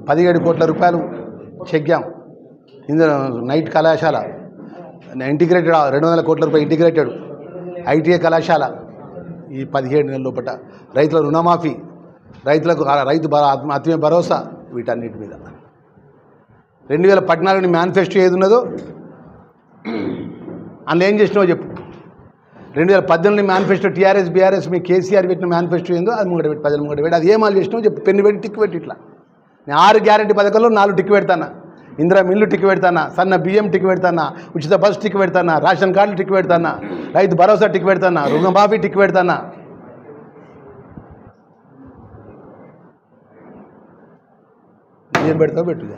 17 కోట్ల రూపాయలు చెక్కాం. నైట్ కళాశాల ఇంటిగ్రేటెడ్, 200 కోట్ల రూపాయలు ఇంటిగ్రేటెడ్ ఐటీఐ కళాశాల. ఈ 17 నెలల లోపల రైతుల రుణమాఫీ, రైతులకు రైతు ఆత్మీయ భరోసా, వీటన్నిటి మీద 2014 మేనిఫెస్టో ఏది ఉన్నదో అందులో ఏం చేసినావో చెప్పు. 2018 మేనిఫెస్టో టీఆర్ఎస్ బీఆర్ఎస్ మీ కేసీఆర్ పెట్టిన మేనిఫెస్టో ఏందో అది ముంగట పెట్టి, ప్రజలు ముంగట పెట్టి అది ఏమాలు చేసినావో చెప్పు. పెన్ను పెట్టి టిక్కు పెట్టి. ఇట్లా నేను 6 గ్యారంటీ పథకాల్లో 4 టిక్కు పెడతానా. ఇందిరమ్మ ఇల్లు టిక్కు పెడతానా, సన్న బియ్యం టిక్కు పెడతానా, ఉచిత బస్సు టిక్కు పెడతానా, రేషన్ కార్డులు టిక్కు పెడతానా, రైతు భరోసా టిక్కు పెడతానా, రుణమాఫీ టిక్కు పెడతానా. ఏం పెడతావు పెట్టుగా.